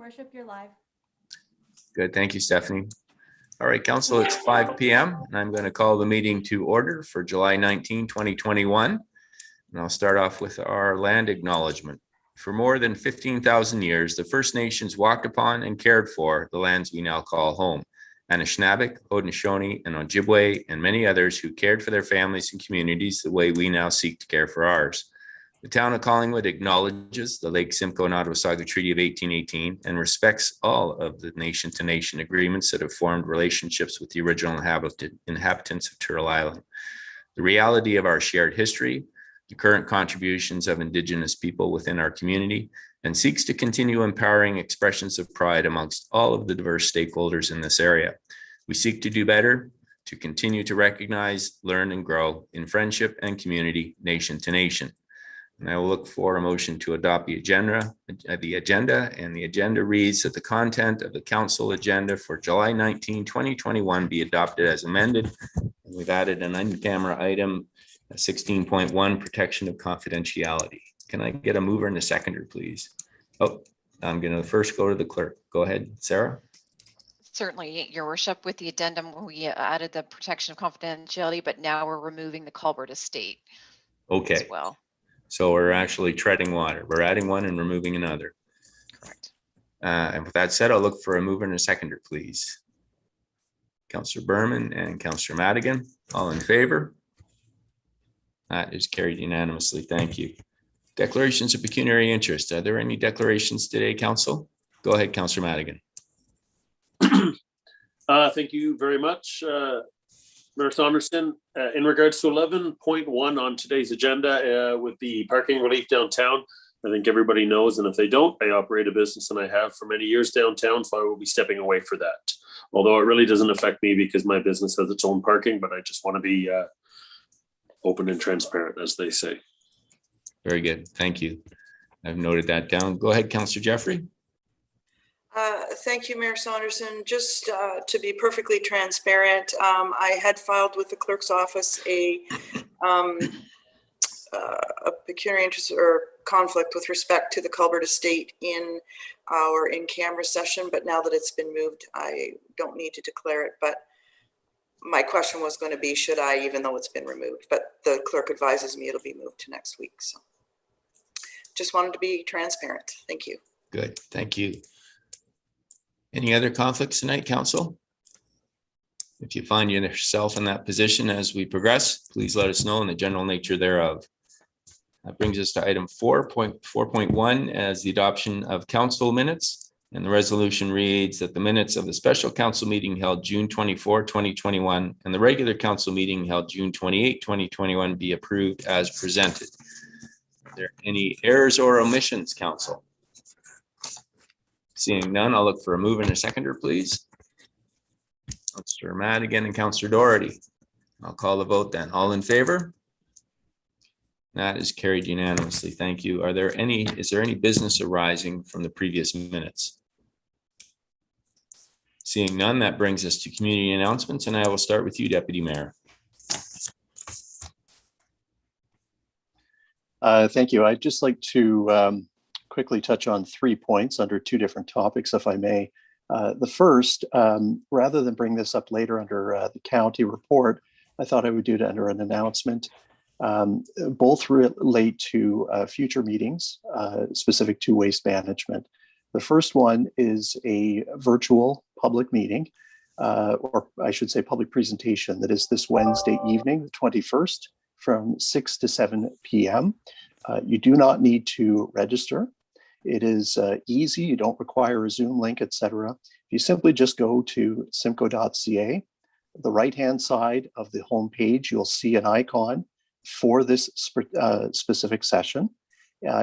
Worship, you're live. Good, thank you, Stephanie. All right, Council, it's 5 p.m. and I'm going to call the meeting to order for July 19, 2021. And I'll start off with our land acknowledgement. For more than 15,000 years, the First Nations walked upon and cared for the lands we now call home. Anishinaabe, Haudenosaunee, and Ojibwe, and many others who cared for their families and communities the way we now seek to care for ours. The town of Collingwood acknowledges the Lake Simcoe and Ottawasaga Treaty of 1818 and respects all of the nation-to-nation agreements that have formed relationships with the original inhabitants of Turtle Island. The reality of our shared history, the current contributions of Indigenous people within our community, and seeks to continue empowering expressions of pride amongst all of the diverse stakeholders in this area. We seek to do better, to continue to recognize, learn, and grow in friendship and community, nation to nation. And I will look for a motion to adopt the agenda, and the agenda reads that the content of the council agenda for July 19, 2021 be adopted as amended. And we've added an in-camera item, 16.1, protection of confidentiality. Can I get a mover and a seconder, please? Oh, I'm going to first go to the clerk. Go ahead, Sarah. Certainly, Your Worship. With the addendum, we added the protection of confidentiality, but now we're removing the Culbert estate. Okay. As well. So we're actually treading water. We're adding one and removing another. Correct. And with that said, I'll look for a mover and a seconder, please. Councillor Berman and Councillor Madigan, all in favor? That is carried unanimously. Thank you. Declarations of pecuniary interest. Are there any declarations today, Council? Go ahead, Councillor Madigan. Thank you very much, Mayor Saunderson. In regards to 11.1 on today's agenda with the parking relief downtown, I think everybody knows, and if they don't, I operate a business and I have for many years downtown, so I will be stepping away for that. Although it really doesn't affect me because my business has its own parking, but I just want to be open and transparent, as they say. Very good. Thank you. I've noted that down. Go ahead, Councillor Jeffrey. Thank you, Mayor Saunderson. Just to be perfectly transparent, I had filed with the clerk's office a pecuniary interest or conflict with respect to the Culbert estate in our in-camera session, but now that it's been moved, I don't need to declare it. But my question was going to be, should I, even though it's been removed? But the clerk advises me it'll be moved to next week. So just wanted to be transparent. Thank you. Good. Thank you. Any other conflicts tonight, Council? If you find yourself in that position as we progress, please let us know in the general nature thereof. That brings us to item 4.1 as the adoption of council minutes. And the resolution reads that the minutes of the special council meeting held June 24, 2021 and the regular council meeting held June 28, 2021 be approved as presented. Are there any errors or omissions, Council? Seeing none, I'll look for a mover and a seconder, please. Councillor Madigan and Councillor Doherty. I'll call the vote then. All in favor? That is carried unanimously. Thank you. Is there any business arising from the previous minutes? Seeing none, that brings us to community announcements, and I will start with you, Deputy Mayor. Thank you. I'd just like to quickly touch on 3 points under 2 different topics, if I may. The first, rather than bring this up later under the county report, I thought I would do it under an announcement. Both relate to future meetings specific to waste management. The first one is a virtual public meeting, or I should say public presentation, that is this Wednesday evening, the 21st, from 6 to 7 p.m. You do not need to register. It is easy. You don't require a Zoom link, etc. You simply just go to simcoe.ca. The right-hand side of the homepage, you'll see an icon for this specific session.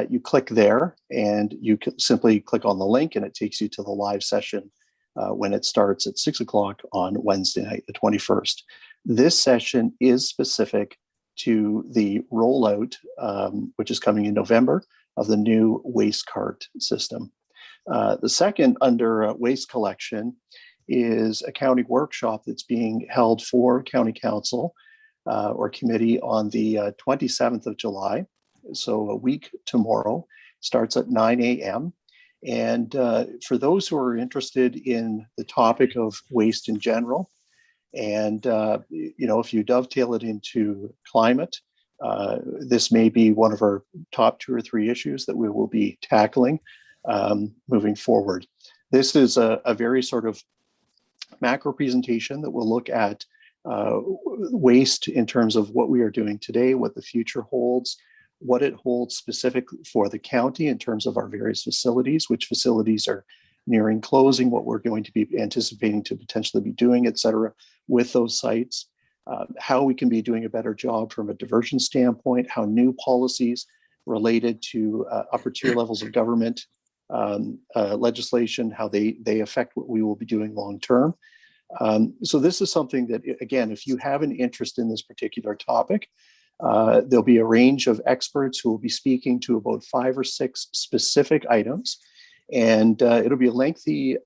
You click there and you can simply click on the link and it takes you to the live session when it starts at 6 o'clock on Wednesday night, the 21st. This session is specific to the rollout, which is coming in November, of the new waste cart system. The second under waste collection is a county workshop that's being held for county council or committee on the 27th of July. So a week tomorrow, starts at 9 a.m. And for those who are interested in the topic of waste in general, and if you dovetail it into climate, this may be one of our top 2 or 3 issues that we will be tackling moving forward. This is a very sort of macro presentation that will look at waste in terms of what we are doing today, what the future holds, what it holds specifically for the county in terms of our various facilities, which facilities are nearing closing, what we're going to be anticipating to potentially be doing, et cetera, with those sites, how we can be doing a better job from a diversion standpoint, how new policies related to upper tier levels of government legislation, how they affect what we will be doing long term. So this is something that, again, if you have an interest in this particular topic, there'll be a range of experts who will be speaking to about 5 or 6 specific items. And it'll be a lengthy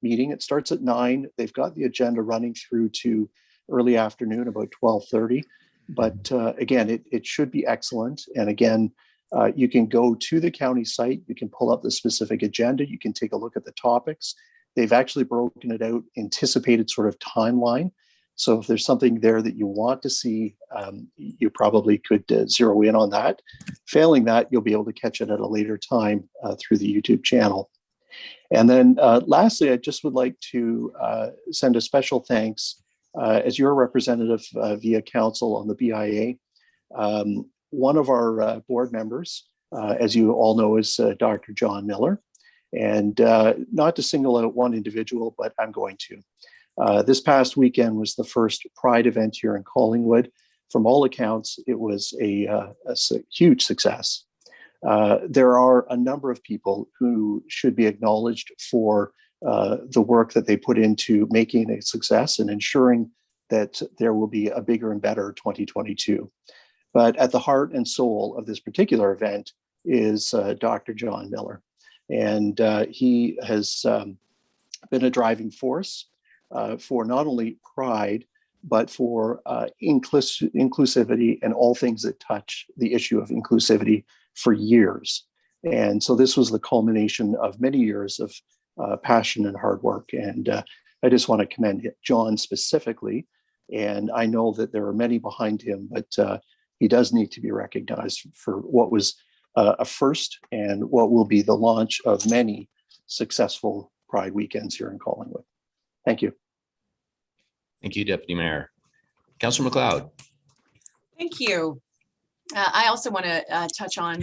meeting. It starts at 9. They've got the agenda running through to early afternoon, about 12:30. But again, it should be excellent. And again, you can go to the county site. You can pull up the specific agenda. You can take a look at the topics. They've actually broken it out, anticipated sort of timeline. So if there's something there that you want to see, you probably could zero in on that. Failing that, you'll be able to catch it at a later time through the YouTube channel. And then lastly, I just would like to send a special thanks as your representative via council on the BIA. One of our board members, as you all know, is Dr. John Miller. And not to single out one individual, but I'm going to. This past weekend was the first Pride event here in Collingwood. From all accounts, it was a huge success. There are a number of people who should be acknowledged for the work that they put into making it a success and ensuring that there will be a bigger and better 2022. But at the heart and soul of this particular event is Dr. John Miller. And he has been a driving force for not only Pride, but for inclusivity and all things that touch the issue of inclusivity for years. And so this was the culmination of many years of passion and hard work. And I just want to commend John specifically. And I know that there are many behind him, but he does need to be recognized for what was a first and what will be the launch of many successful Pride weekends here in Collingwood. Thank you. Thank you, Deputy Mayor. Councillor McLeod. Thank you. I also want to touch on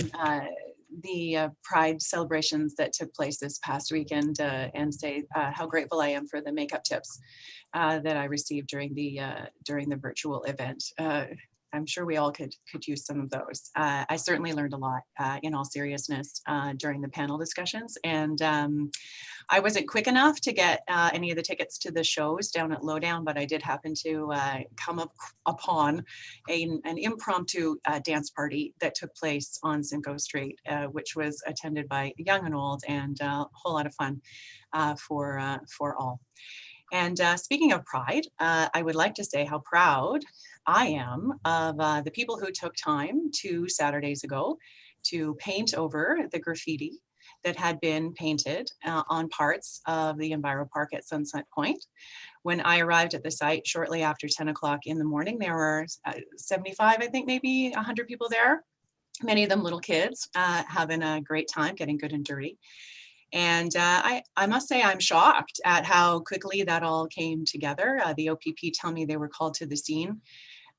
the Pride celebrations that took place this past weekend and say how grateful I am for the makeup tips that I received during the virtual event. I'm sure we all could use some of those. I certainly learned a lot in all seriousness during the panel discussions. And I wasn't quick enough to get any of the tickets to the shows down at Lowdown, but I did happen to come upon an impromptu dance party that took place on Simcoe Street, which was attended by young and old, and a whole lot of fun for all. And speaking of Pride, I would like to say how proud I am of the people who took time 2 Saturdays ago to paint over the graffiti that had been painted on parts of the Enviro Park at Sunset Point. When I arrived at the site shortly after 10 o'clock in the morning, there were 75, I think maybe 100 people there, many of them little kids, having a great time, getting good and dirty. And I must say I'm shocked at how quickly that all came together. The OPP tell me they were called to the scene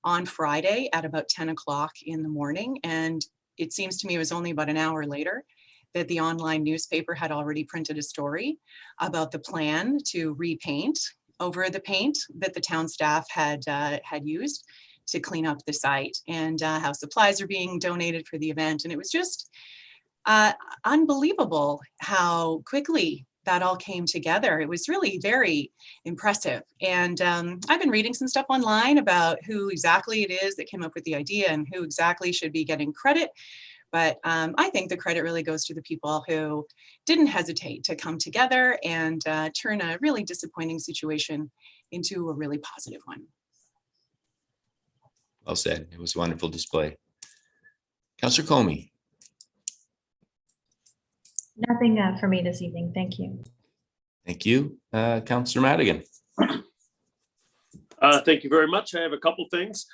on Friday at about 10 o'clock in the morning. And it seems to me it was only about an hour later that the online newspaper had already printed a story about the plan to repaint over the paint that the town staff had used to clean up the site, and how supplies are being donated for the event. And it was just unbelievable how quickly that all came together. It was really very impressive. And I've been reading some stuff online about who exactly it is that came up with the idea and who exactly should be getting credit. But I think the credit really goes to the people who didn't hesitate to come together and turn a really disappointing situation into a really positive one. Well said. It was a wonderful display. Councillor Comey. Nothing for me this evening. Thank you. Thank you. Councillor Madigan. Thank you very much. I have a couple things.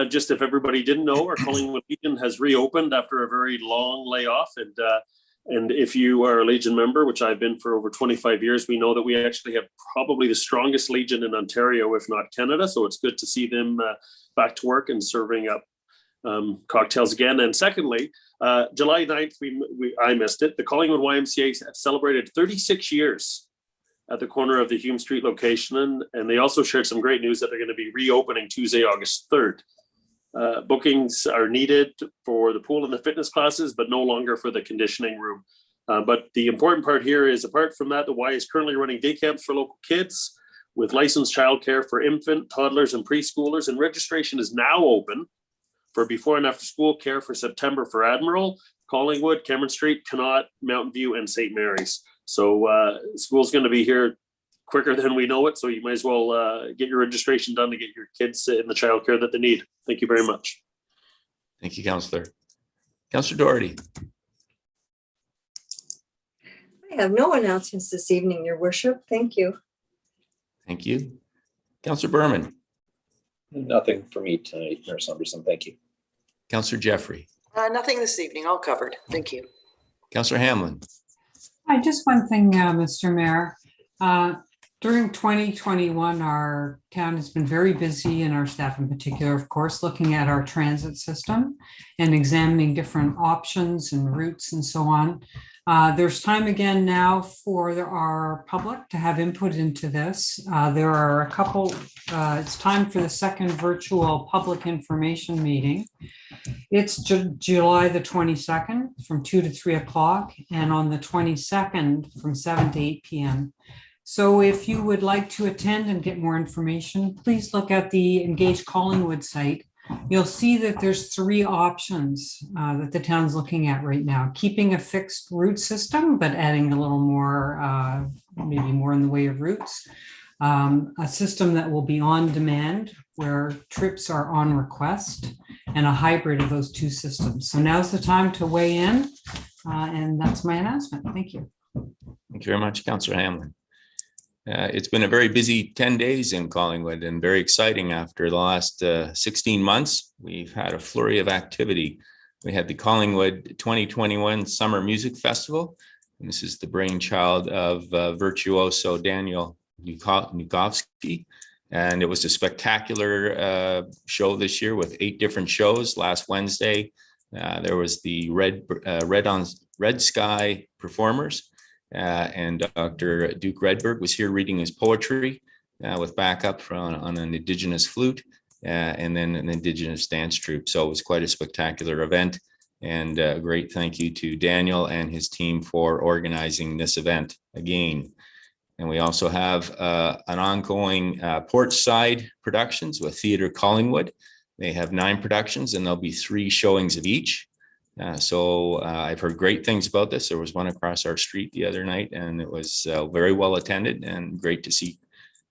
Just if everybody didn't know, our Collingwood Legion has reopened after a very long layoff. And if you are a Legion member, which I've been for over 25 years, we know that we actually have probably the strongest Legion in Ontario, if not Canada. So it's good to see them back to work and serving up cocktails again. And secondly, July 9th, I missed it. The Collingwood YMCA have celebrated 36 years at the corner of the Hume Street location. And they also shared some great news that they're going to be reopening Tuesday, August 3rd. Bookings are needed for the pool and the fitness classes, but no longer for the conditioning room. But the important part here is, apart from that, the Y is currently running day camps for local kids with licensed childcare for infant, toddlers, and preschoolers. And registration is now open for before and after school care for September for Admiral, Collingwood, Cameron Street, Connaught, Mountain View, and St. Mary's. So school's going to be here quicker than we know it. So you might as well get your registration done to get your kids in the childcare that they need. Thank you very much. Thank you, Councillor. Councillor Doherty. I have no announcements this evening, Your Worship. Thank you. Thank you. Councillor Berman. Nothing for me tonight, Mayor Saunderson. Thank you. Councillor Jeffrey. Nothing this evening, all covered. Thank you. Councillor Hamlin. Hi, just one thing, Mr. Mayor. During 2021, our town has been very busy, and our staff in particular, of course, looking at our transit system and examining different options and routes and so on. There's time again now for our public to have input into this. There are a couple, it's time for the second virtual public information meeting. It's July the 22nd from 2 to 3 o'clock, and on the 22nd from 7 to 8 p.m. So if you would like to attend and get more information, please look at the Engage Collingwood site. You'll see that there's 3 options that the town's looking at right now. Keeping a fixed route system, but adding a little more, maybe more in the way of routes. A system that will be on demand, where trips are on request, and a hybrid of those 2 systems. So now's the time to weigh in, and that's my announcement. Thank you. Thank you very much, Councillor Hamlin. It's been a very busy 10 days in Collingwood, and very exciting after the last 16 months. We've had a flurry of activity. We had the Collingwood 2021 Summer Music Festival. And this is the brainchild of virtuoso Daniel Nukovsky. And it was a spectacular show this year with 8 different shows. Last Wednesday, there was the Red Sky performers. And Dr. Duke Redberg was here reading his poetry with backup on an Indigenous flute and then an Indigenous dance troupe. So it was quite a spectacular event, and a great thank you to Daniel and his team for organizing this event again. And we also have an ongoing Portside Productions with Theatre Collingwood. They have 9 productions, and there'll be 3 showings of each. So I've heard great things about this. There was one across our street the other night, and it was very well attended, and great to see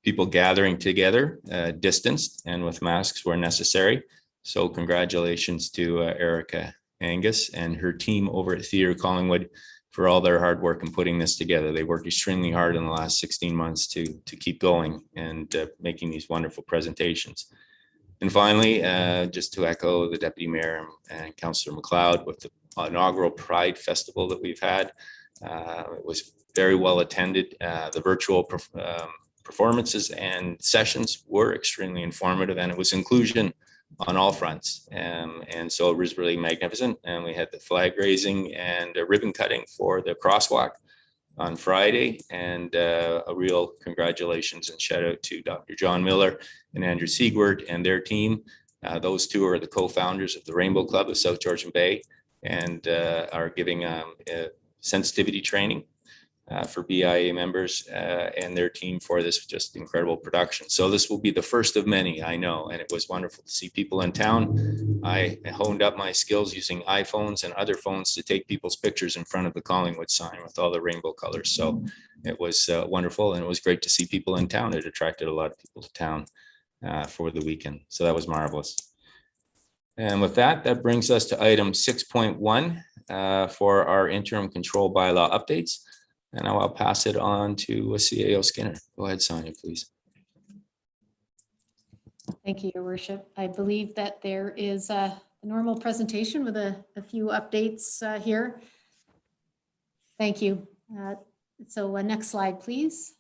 people gathering together, distanced and with masks where necessary. So congratulations to Erica Angus and her team over at Theatre Collingwood for all their hard work in putting this together. They worked extremely hard in the last 16 months to keep going and making these wonderful presentations. And finally, just to echo the Deputy Mayor and Councillor McLeod with the inaugural Pride Festival that we've had. It was very well attended. The virtual performances and sessions were extremely informative, and it was inclusion on all fronts. And so it was really magnificent. And we had the flag raising and a ribbon cutting for the crosswalk on Friday, and a real congratulations and shout out to Dr. John Miller and Andrew Siegward and their team. Those 2 are the co-founders of the Rainbow Club of South Georgian Bay, and are giving sensitivity training for BIA members and their team for this just incredible production. So this will be the first of many, I know, and it was wonderful to see people in town. I honed up my skills using iPhones and other phones to take people's pictures in front of the Collingwood sign with all the rainbow colors. So it was wonderful, and it was great to see people in town. It attracted a lot of people to town for the weekend. So that was marvelous. And with that, that brings us to item 6.1, for our interim control bylaw updates. And now I'll pass it on to CAO Skinner. Go ahead, Sonia, please. Thank you, Your Worship. I believe that there is a normal presentation with a few updates here. Thank you. So next slide, please.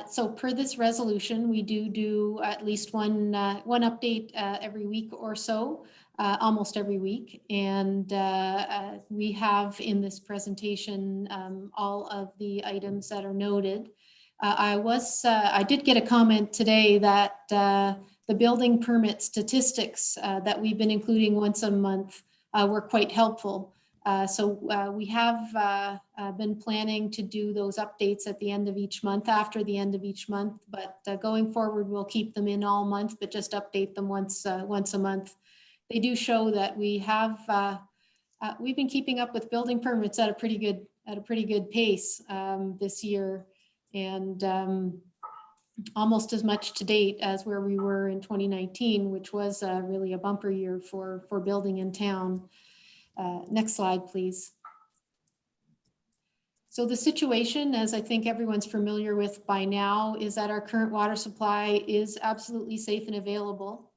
So per this resolution, we do at least one update every week or so, almost every week. And we have in this presentation all of the items that are noted. I did get a comment today that the building permit statistics that we've been including once a month were quite helpful. So we have been planning to do those updates at the end of each month, after the end of each month, but going forward, we'll keep them in all month, but just update them once a month. They do show that we have, we've been keeping up with building permits at a pretty good pace this year, and almost as much to date as where we were in 2019, which was really a bumper year for building in town. Next slide, please. So the situation, as I think everyone's familiar with by now, is that our current water supply is absolutely safe and available.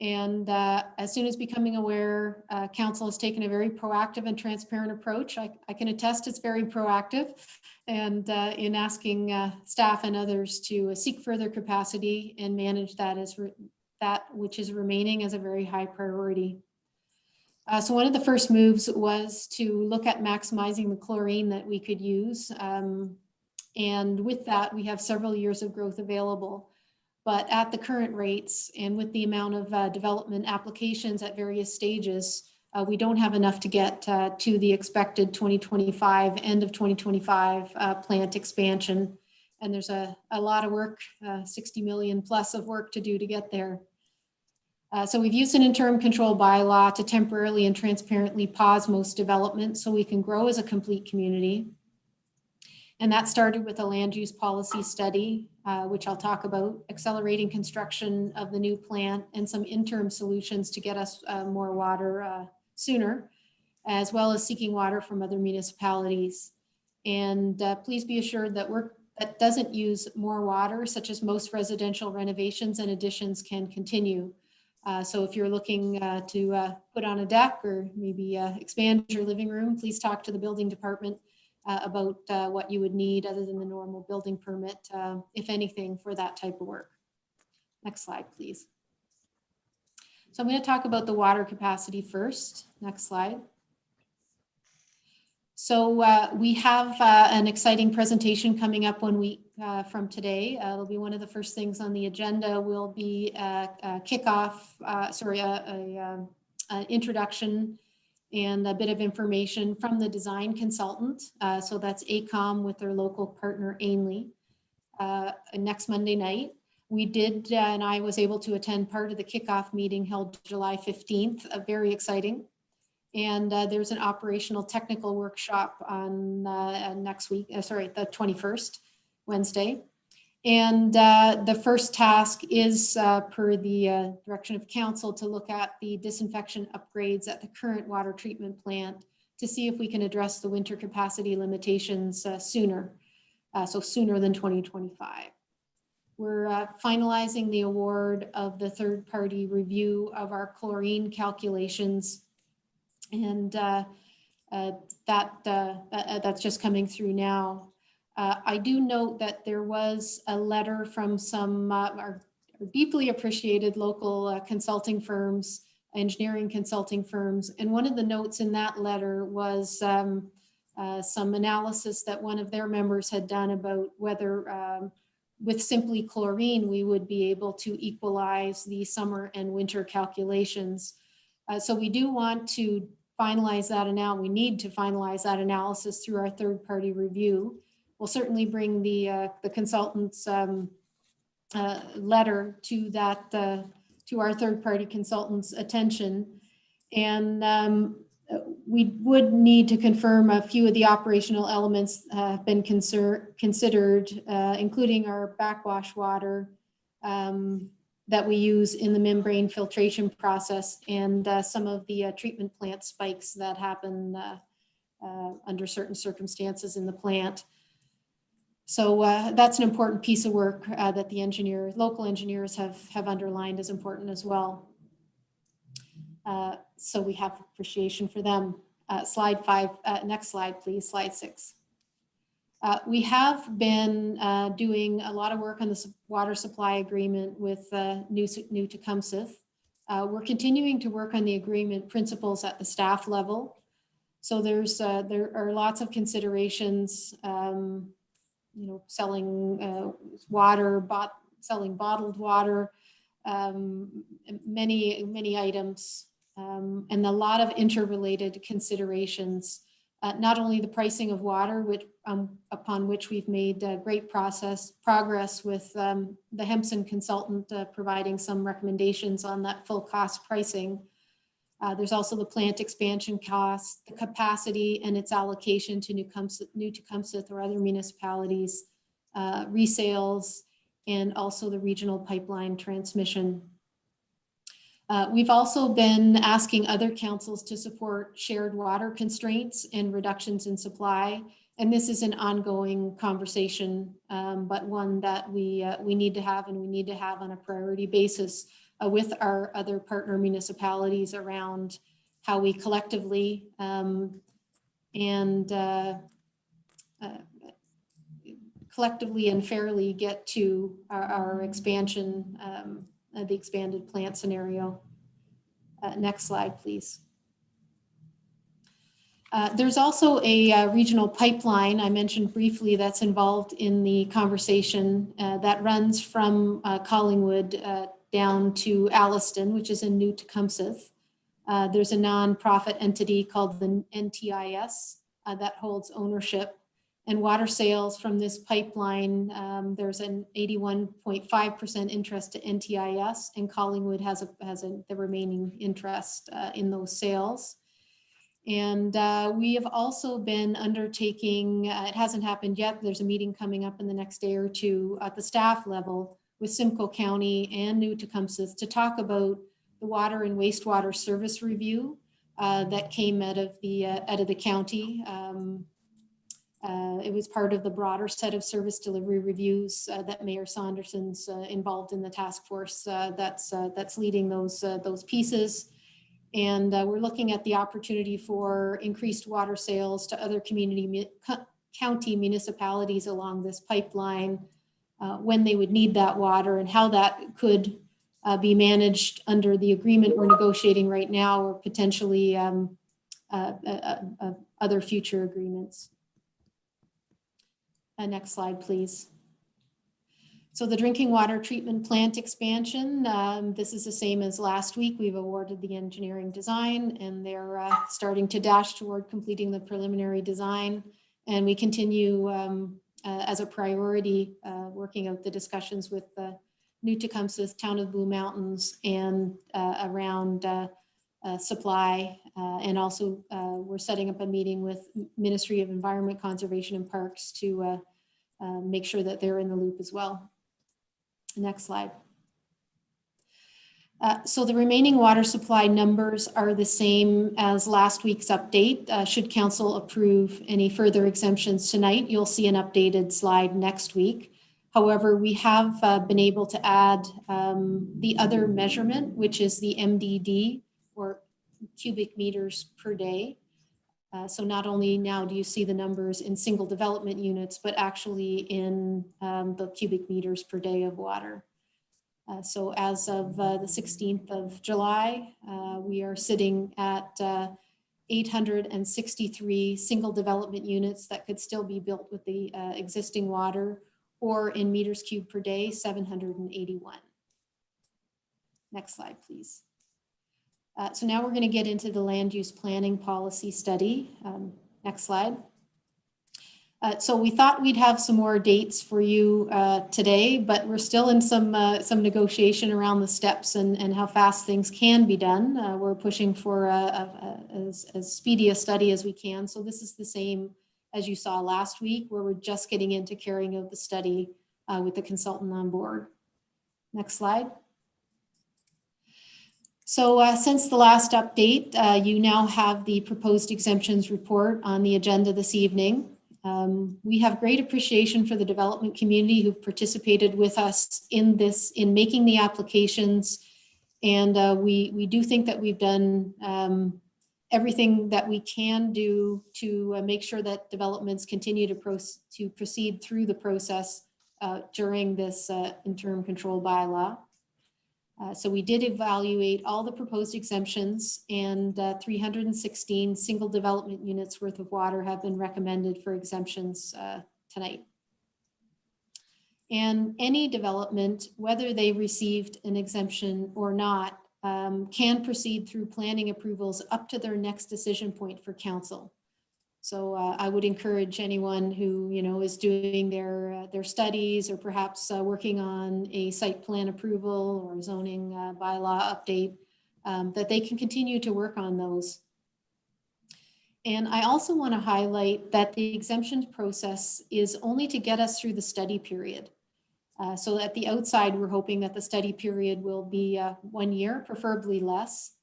And as soon as becoming aware, Council has taken a very proactive and transparent approach. I can attest it's very proactive, and in asking staff and others to seek further capacity and manage that as that which is remaining as a very high priority. So one of the first moves was to look at maximizing the chlorine that we could use. And with that, we have several years of growth available. But at the current rates and with the amount of development applications at various stages, we don't have enough to get to the expected 2025, end of 2025 plant expansion. And there's a lot of work, 60 million plus of work to do to get there. So we've used an interim control bylaw to temporarily and transparently pause most development so we can grow as a complete community. And that started with a land use policy study, which I'll talk about, accelerating construction of the new plant and some interim solutions to get us more water sooner, as well as seeking water from other municipalities. And please be assured that work that doesn't use more water, such as most residential renovations and additions, can continue. So if you're looking to put on a deck or maybe expand your living room, please talk to the building department about what you would need other than the normal building permit, if anything, for that type of work. Next slide, please. So I'm going to talk about the water capacity first. Next slide. So we have an exciting presentation coming up 1 week from today. It'll be one of the first things on the agenda. Will be a kickoff, an introduction and a bit of information from the design consultant. So that's AECOM with their local partner Ainley. Next Monday night, we did, and I was able to attend part of the kickoff meeting held July 15th. Very exciting. And there's an operational technical workshop on next week, the 21st, Wednesday. And the first task is per the direction of council to look at the disinfection upgrades at the current water treatment plant to see if we can address the winter capacity limitations sooner, so sooner than 2025. We're finalizing the award of the third-party review of our chlorine calculations. And that's just coming through now. I do note that there was a letter from some our deeply appreciated local consulting firms, engineering consulting firms. And one of the notes in that letter was some analysis that one of their members had done about whether with simply chlorine, we would be able to equalize the summer and winter calculations. So we do want to finalize that we need to finalize that analysis through our third-party review. We'll certainly bring the consultant's letter to that to our third-party consultant's attention, and we would need to confirm a few of the operational elements have been considered, including our backwash water, that we use in the membrane filtration process and some of the treatment plant spikes that happen under certain circumstances in the plant. So that's an important piece of work that the local engineers have underlined as important as well. So we have appreciation for them. Slide 5, next slide, please, slide 6. We have been doing a lot of work on the water supply agreement with New Tecumseh. We're continuing to work on the agreement principles at the staff level. So there are lots of considerations, you know, selling water, selling bottled water, many items, and a lot of interrelated considerations. Not only the pricing of water, which, upon which we've made great progress with the Hempson consultant providing some recommendations on that full cost pricing. There's also the plant expansion cost, the capacity and its allocation to New Tecumseh or other municipalities, resales, and also the regional pipeline transmission. We've also been asking other councils to support shared water constraints and reductions in supply. And this is an ongoing conversation, but one that we need to have, and we need to have on a priority basis with our other partner municipalities around how we collectively collectively and fairly get to our expansion, the expanded plant scenario. Next slide, please. There's also a regional pipeline I mentioned briefly that's involved in the conversation that runs from Collingwood down to Alliston, which is in New Tecumseh. There's a nonprofit entity called the NTIS that holds ownership. And water sales from this pipeline, there's an 81.5% interest to NTIS, and Collingwood has the remaining interest in those sales. And we have also been undertaking, it hasn't happened yet, there's a meeting coming up in the next day or two at the staff level with Simcoe County and New Tecumseh to talk about the water and wastewater service review that came out of the county. It was part of the broader set of service delivery reviews that Mayor Saunderson's involved in the task force that's leading those pieces. And we're looking at the opportunity for increased water sales to other county municipalities along this pipeline when they would need that water, and how that could be managed under the agreement we're negotiating right now, or potentially other future agreements. Next slide, please. So the drinking water treatment plant expansion, this is the same as last week. We've awarded the engineering design, and they're starting to dash toward completing the preliminary design. And we continue as a priority working out the discussions with New Tecumseh, Town of Blue Mountains, and around supply. And also we're setting up a meeting with Ministry of Environment, Conservation and Parks to make sure that they're in the loop as well. Next slide. So the remaining water supply numbers are the same as last week's update. Should council approve any further exemptions tonight, you'll see an updated slide next week. However, we have been able to add the other measurement, which is the MDD, or cubic meters per day. So not only now do you see the numbers in single development units, but actually in the cubic meters per day of water. So as of the 16th of July, we are sitting at 863 single development units that could still be built with the existing water, or in meters cubed per day, 781. Next slide, please. So now we're going to get into the land use planning policy study. Next slide. So we thought we'd have some more dates for you today, but we're still in some negotiation around the steps and how fast things can be done. We're pushing for as speedy a study as we can. So this is the same as you saw last week, where we're just getting into carrying out the study with the consultant on board. Next slide. So since the last update, you now have the proposed exemptions report on the agenda this evening. We have great appreciation for the development community who've participated with us in making the applications. And we do think that we've done everything that we can do to make sure that developments continue to proceed through the process during this interim control bylaw. So we did evaluate all the proposed exemptions, and 316 single development units worth of water have been recommended for exemptions tonight. And any development, whether they received an exemption or not, can proceed through planning approvals up to their next decision point for council. So I would encourage anyone who is doing their studies, or perhaps working on a site plan approval or zoning bylaw update, that they can continue to work on those. And I also want to highlight that the exemption process is only to get us through the study period. So at the outside, we're hoping that the study period will be 1 year, preferably less.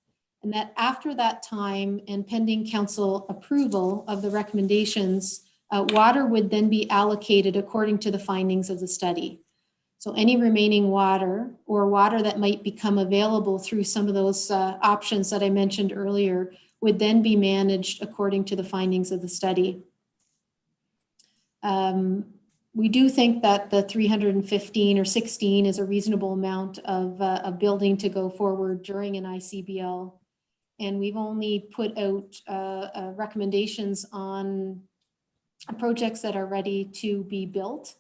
And that after that time, and pending council approval of the recommendations, water would then be allocated according to the findings of the study. So any remaining water, or water that might become available through some of those options that I mentioned earlier, would then be managed according to the findings of the study. We do think that the 315 or 16 is a reasonable amount of building to go forward during an ICBL. And we've only put out recommendations on projects that are ready to be built.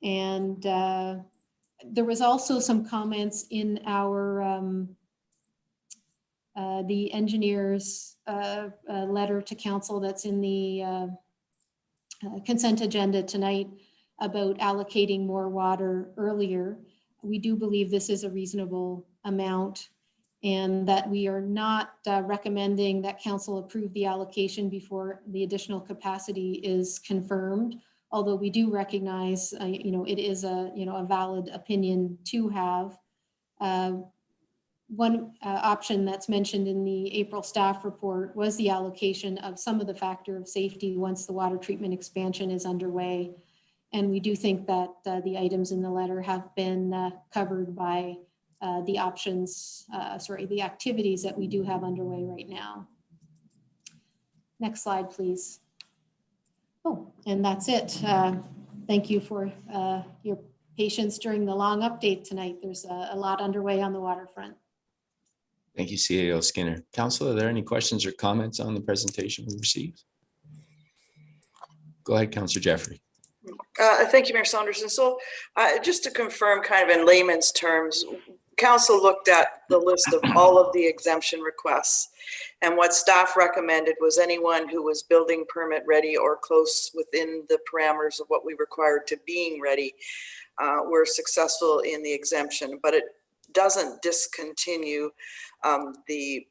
And there was also some comments in our the engineer's letter to council that's in the consent agenda tonight about allocating more water earlier. We do believe this is a reasonable amount, and that we are not recommending that council approve the allocation before the additional capacity is confirmed. Although we do recognize, it is a valid opinion to have. One option that's mentioned in the April staff report was the allocation of some of the factor of safety once the water treatment expansion is underway. And we do think that the items in the letter have been covered by the options, the activities that we do have underway right now. Next slide, please. Oh, and that's it. Thank you for your patience during the long update tonight. There's a lot underway on the waterfront. Thank you, CAO Skinner. Council, are there any questions or comments on the presentation we received? Go ahead, Councillor Jeffrey. Thank you, Mayor Saunderson. So just to confirm, kind of in layman's terms, council looked at the list of all of the exemption requests, and what staff recommended was anyone who was building permit ready or close within the parameters of what we required to being ready were successful in the exemption, but it doesn't discontinue the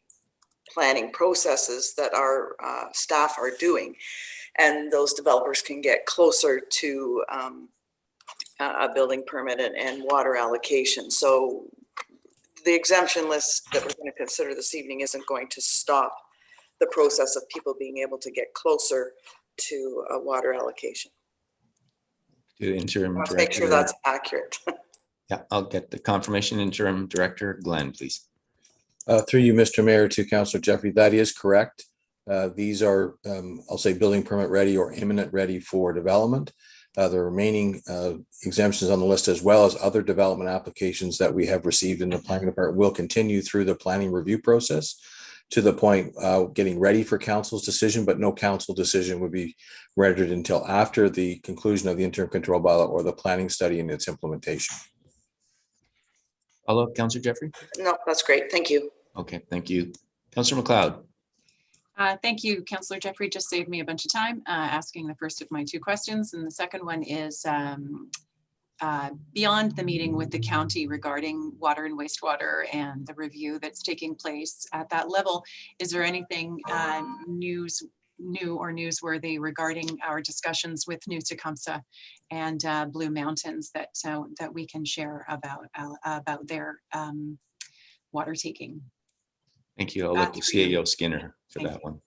planning processes that our staff are doing, and those developers can get closer to a building permit and water allocation. So the exemption list that we're going to consider this evening isn't going to stop the process of people being able to get closer to a water allocation. To the interim Let's director. make sure that's accurate. Yeah, I'll get the confirmation. Interim Director Glenn, please. Through you, Mr. Mayor, to Councillor Jeffrey, that is correct. These are, I'll say, building permit ready or imminent ready for development. The remaining exemptions on the list, as well as other development applications that we have received in the planning department, will continue through the planning review process to the point getting ready for council's decision, but no council decision would be rendered until after the conclusion of the interim control bylaw or the planning study and its implementation. Follow up, Councillor Jeffrey? No, that's great. Thank you. Okay, thank you. Councillor McLeod. Thank you, Councillor Jeffrey. Just saved me a bunch of time asking the first of my two questions. And the second one is beyond the meeting with the county regarding water and wastewater and the review that's taking place at that level, is there anything new or newsworthy regarding our discussions with New Tecumseh and Blue Mountains that we can share about their water taking Thank you. I'll look to Back to you. CAO Skinner for Thank that one.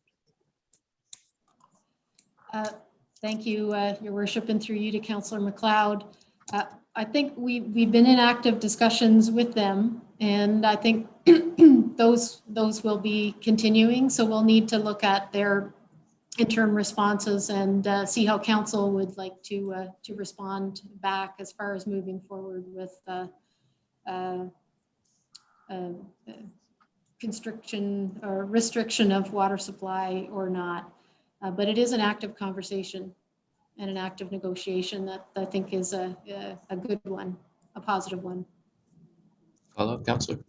Thank you, Your Worship, and through you to Councillor McLeod. I think we've been in active discussions with them, and I think those will be continuing. So we'll need to look at their interim responses and see how council would like to respond back as far as moving forward with constriction or restriction of water supply or not. But it is an active conversation and an active negotiation that I think is a good one, a positive one. Hello, Councillor.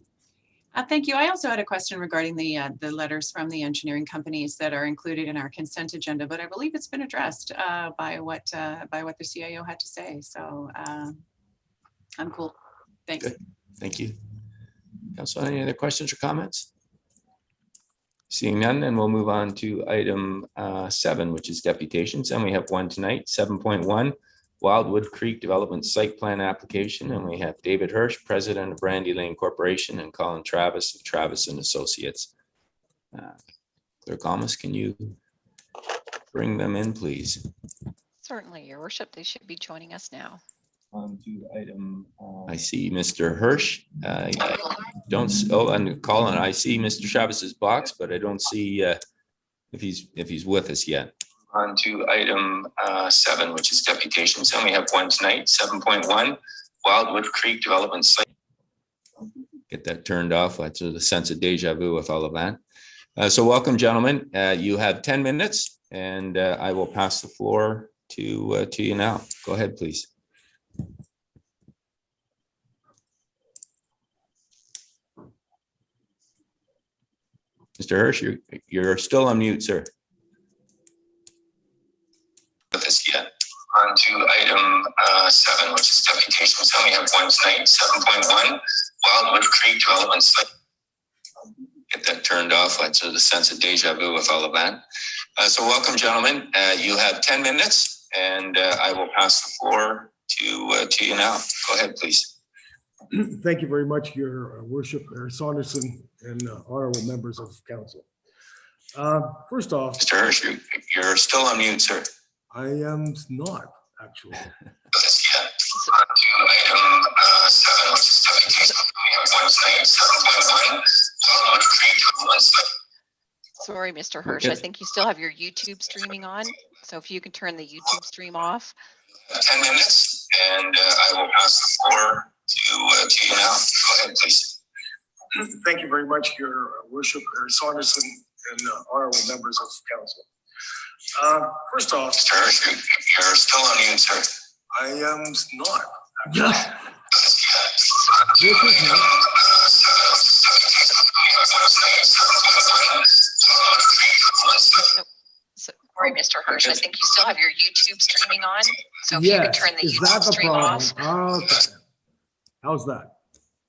Thank you. I also had a question regarding the letters from the engineering companies that are included in our consent agenda, but I believe it's been addressed by what the CIO had to say. So I'm cool. Thanks. Good. Thank you. Council, any other questions or comments? Seeing none, then we'll move on to item 7, which is deputations. And we have one tonight, 7.1, Wyldewood Creek Development Site Plan Application. And we have David Hirsh, President of Brandy Lane Corporation, and Colin Travis of Travis and Associates. Clerk Almas, can you bring them in, please? Certainly, Your Worship, they should be joining us now. On to item. I see Mr. Hirsh. I don't. Oh, and Colin, I see Mr. Travis's box, but I don't see if he's with us yet. On to item 7, which is deputations, and we have one tonight. 7.1, Wyldewood Creek Development Site. Get that turned off. That's a sense of deja vu with all of that. So welcome, gentlemen. You have 10 minutes, and I will pass the floor to you now. Go ahead, please. Mr. Hirsh, you're still on mute, sir. This yet. On to item 7, which is deputations. So we have one tonight, 7.1, Wyldewood Creek Development Site. Get that turned off. That's a sense of deja vu with all of that. So welcome, gentlemen. You have 10 minutes, and I will pass the floor to you now. Go ahead, please. Thank you very much, Your Worship, Mayor Saunderson, and honorable members of council. First off, Mr. Hirsh, you're still on mute, sir. I am not actually. Sorry, Mr. Hirsh, I think you still have your YouTube streaming on. So if you can turn the YouTube stream off. 10 minutes, and I will pass the floor to you now. Go ahead, please. Thank you very much, Your Worship, Mayor Saunderson, and honorable members of council. First off, Mr. Hirsh, you're still on mute, sir. I am not. This is not. Sorry, Mr. Hirsh, I think you still have your YouTube streaming on. So if you could turn the YouTube stream off. Okay. How's that?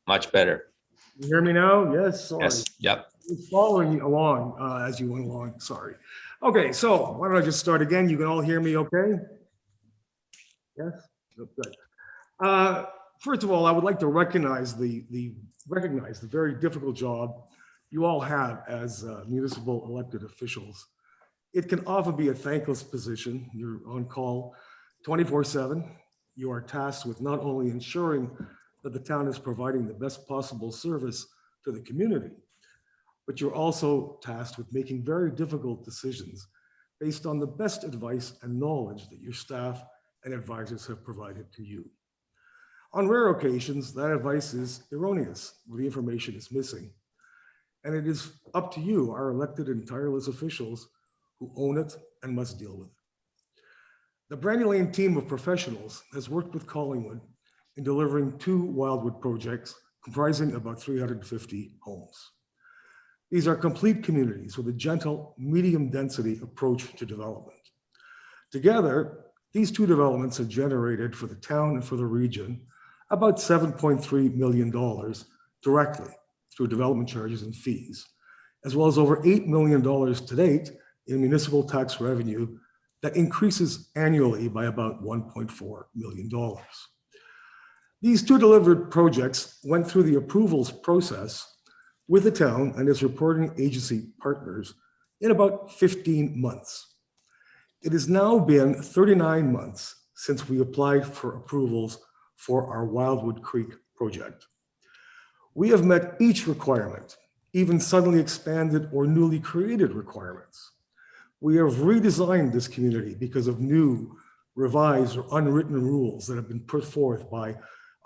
Much better. You hear me now? Yes. Sorry. Yes. Yep. It's following along as you went along. Sorry. Okay, so why don't I just start again? You can all hear me okay? Yes? Good. First of all, I would like to recognize the very difficult job you all have as municipal elected officials. It can often be a thankless position. You're on call 24/7. You are tasked with not only ensuring that the town is providing the best possible service to the community, but you're also tasked with making very difficult decisions based on the best advice and knowledge that your staff and advisors have provided to you. On rare occasions, that advice is erroneous, or the information is missing. And it is up to you, our elected and tireless officials, who own it and must deal with it. The Brandy Lane team of professionals has worked with Collingwood in delivering 2 Wyldewood projects comprising about 350 homes. These are complete communities with a gentle, medium density approach to development. Together, these 2 developments have generated for the town and for the region about $7.3 million directly through development charges and fees, as well as over $8 million to date in municipal tax revenue that increases annually by about $1.4 million. These 2 delivered projects went through the approvals process with the town and its reporting agency partners in about 15 months. It has now been 39 months since we applied for approvals for our Wyldewood Creek project. We have met each requirement, even suddenly expanded or newly created requirements. We have redesigned this community because of new, revised, or unwritten rules that have been put forth by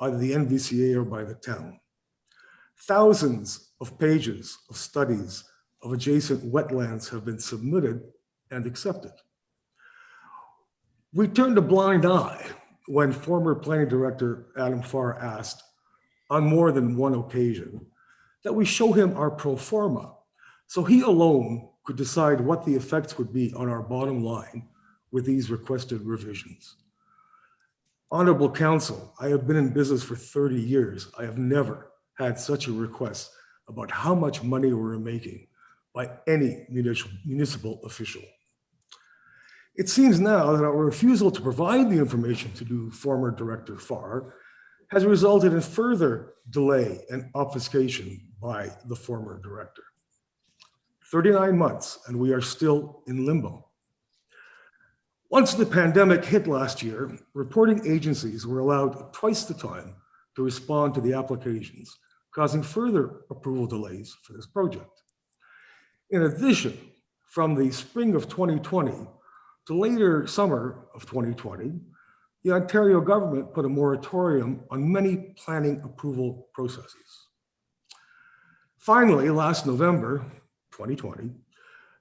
either the NVCA or by the town. Thousands of pages of studies of adjacent wetlands have been submitted and accepted. We turned a blind eye when former planning director Adam Farr asked on more than one occasion that we show him our pro forma so he alone could decide what the effects would be on our bottom line with these requested revisions. Honorable Council, I have been in business for 30 years. I have never had such a request about how much money we're making by any municipal official. It seems now that our refusal to provide the information to former Director Farr has resulted in further delay and obfuscation by the former director. 39 months and we are still in limbo. Once the pandemic hit last year, reporting agencies were allowed twice the time to respond to the applications, causing further approval delays for this project. In addition, from the spring of 2020 to later summer of 2020, the Ontario government put a moratorium on many planning approval processes. Finally, last November 2020,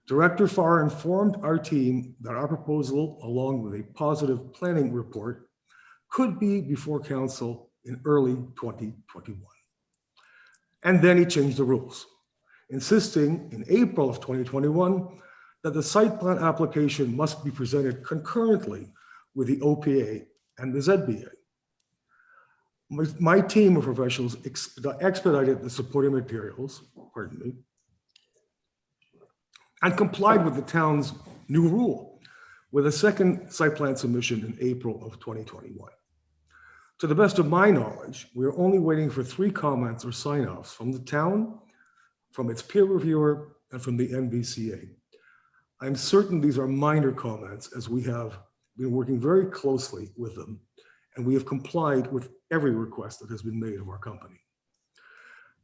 Director Farr informed our team that our proposal, along with a positive planning report, could be before council in early 2021. And then he changed the rules, insisting in April of 2021 that the site plan application must be presented concurrently with the OPA and the ZBA. My team of professionals expedited the supporting materials, pardon me, and complied with the town's new rule with a second site plan submission in April of 2021. To the best of my knowledge, we are only waiting for 3 comments or sign-offs from the town, from its peer reviewer, and from the NVCA. I'm certain these are minor comments, as we have been working very closely with them, and we have complied with every request that has been made of our company.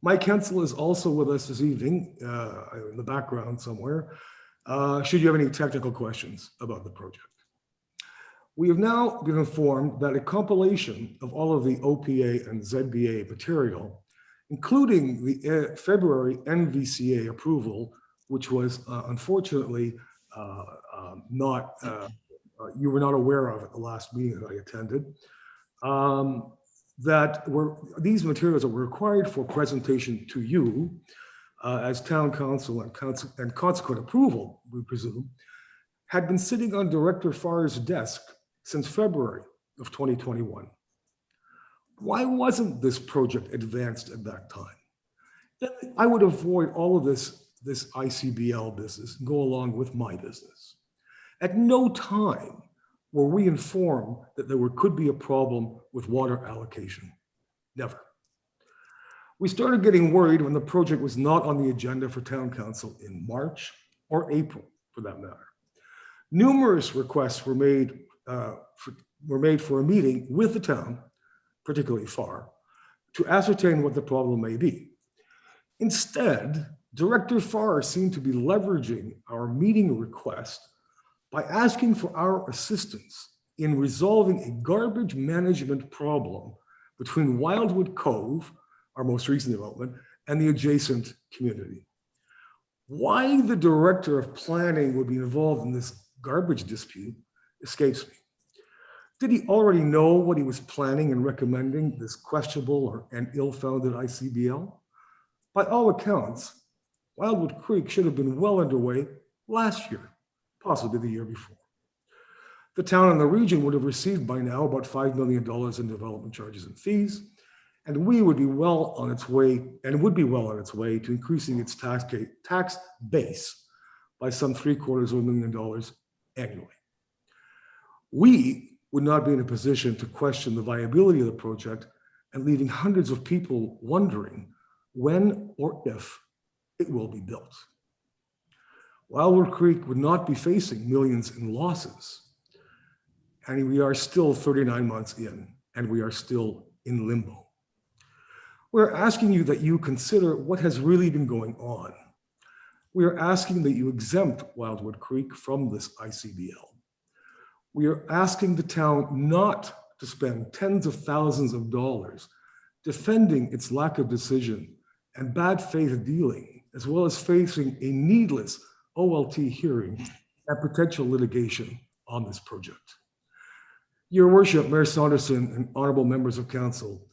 My counsel is also with us this evening, in the background somewhere, should you have any technical questions about the project. We have now been informed that a compilation of all of the OPA and ZBA material, including the February NVCA approval, which was unfortunately you were not aware of at the last meeting that I attended, these materials that were required for presentation to you as town council and consequent approval, we presume, had been sitting on Director Farr's desk since February of 2021. Why wasn't this project advanced at that time? I would avoid all of this ICBL business and go along with my business. At no time were we informed that there could be a problem with water allocation. Never. We started getting worried when the project was not on the agenda for town council in March or April, for that matter. Numerous requests were made for a meeting with the town, particularly Farr, to ascertain what the problem may be. Instead, Director Farr seemed to be leveraging our meeting request by asking for our assistance in resolving a garbage management problem between Wyldewood Cove, our most recent development, and the adjacent community. Why the director of planning would be involved in this garbage dispute escapes me. Did he already know what he was planning and recommending, this questionable and ill-founded ICBL? By all accounts, Wyldewood Creek should have been well underway last year, possibly the year before. The town and the region would have received by now about $5 million in development charges and fees, and we would be well on its way, to increasing its tax base by some $750,000 annually. We would not be in a position to question the viability of the project and leaving hundreds of people wondering when or if it will be built. Wyldewood Creek would not be facing millions in losses. And we are still 39 months in, and we are still in limbo. We're asking you that you consider what has really been going on. We are asking that you exempt Wyldewood Creek from this ICBL. We are asking the town not to spend tens of thousands of dollars defending its lack of decision and bad faith dealing, as well as facing a needless OLT hearing and potential litigation on this project. Your Worship, Mayor Saunderson and honorable members of council,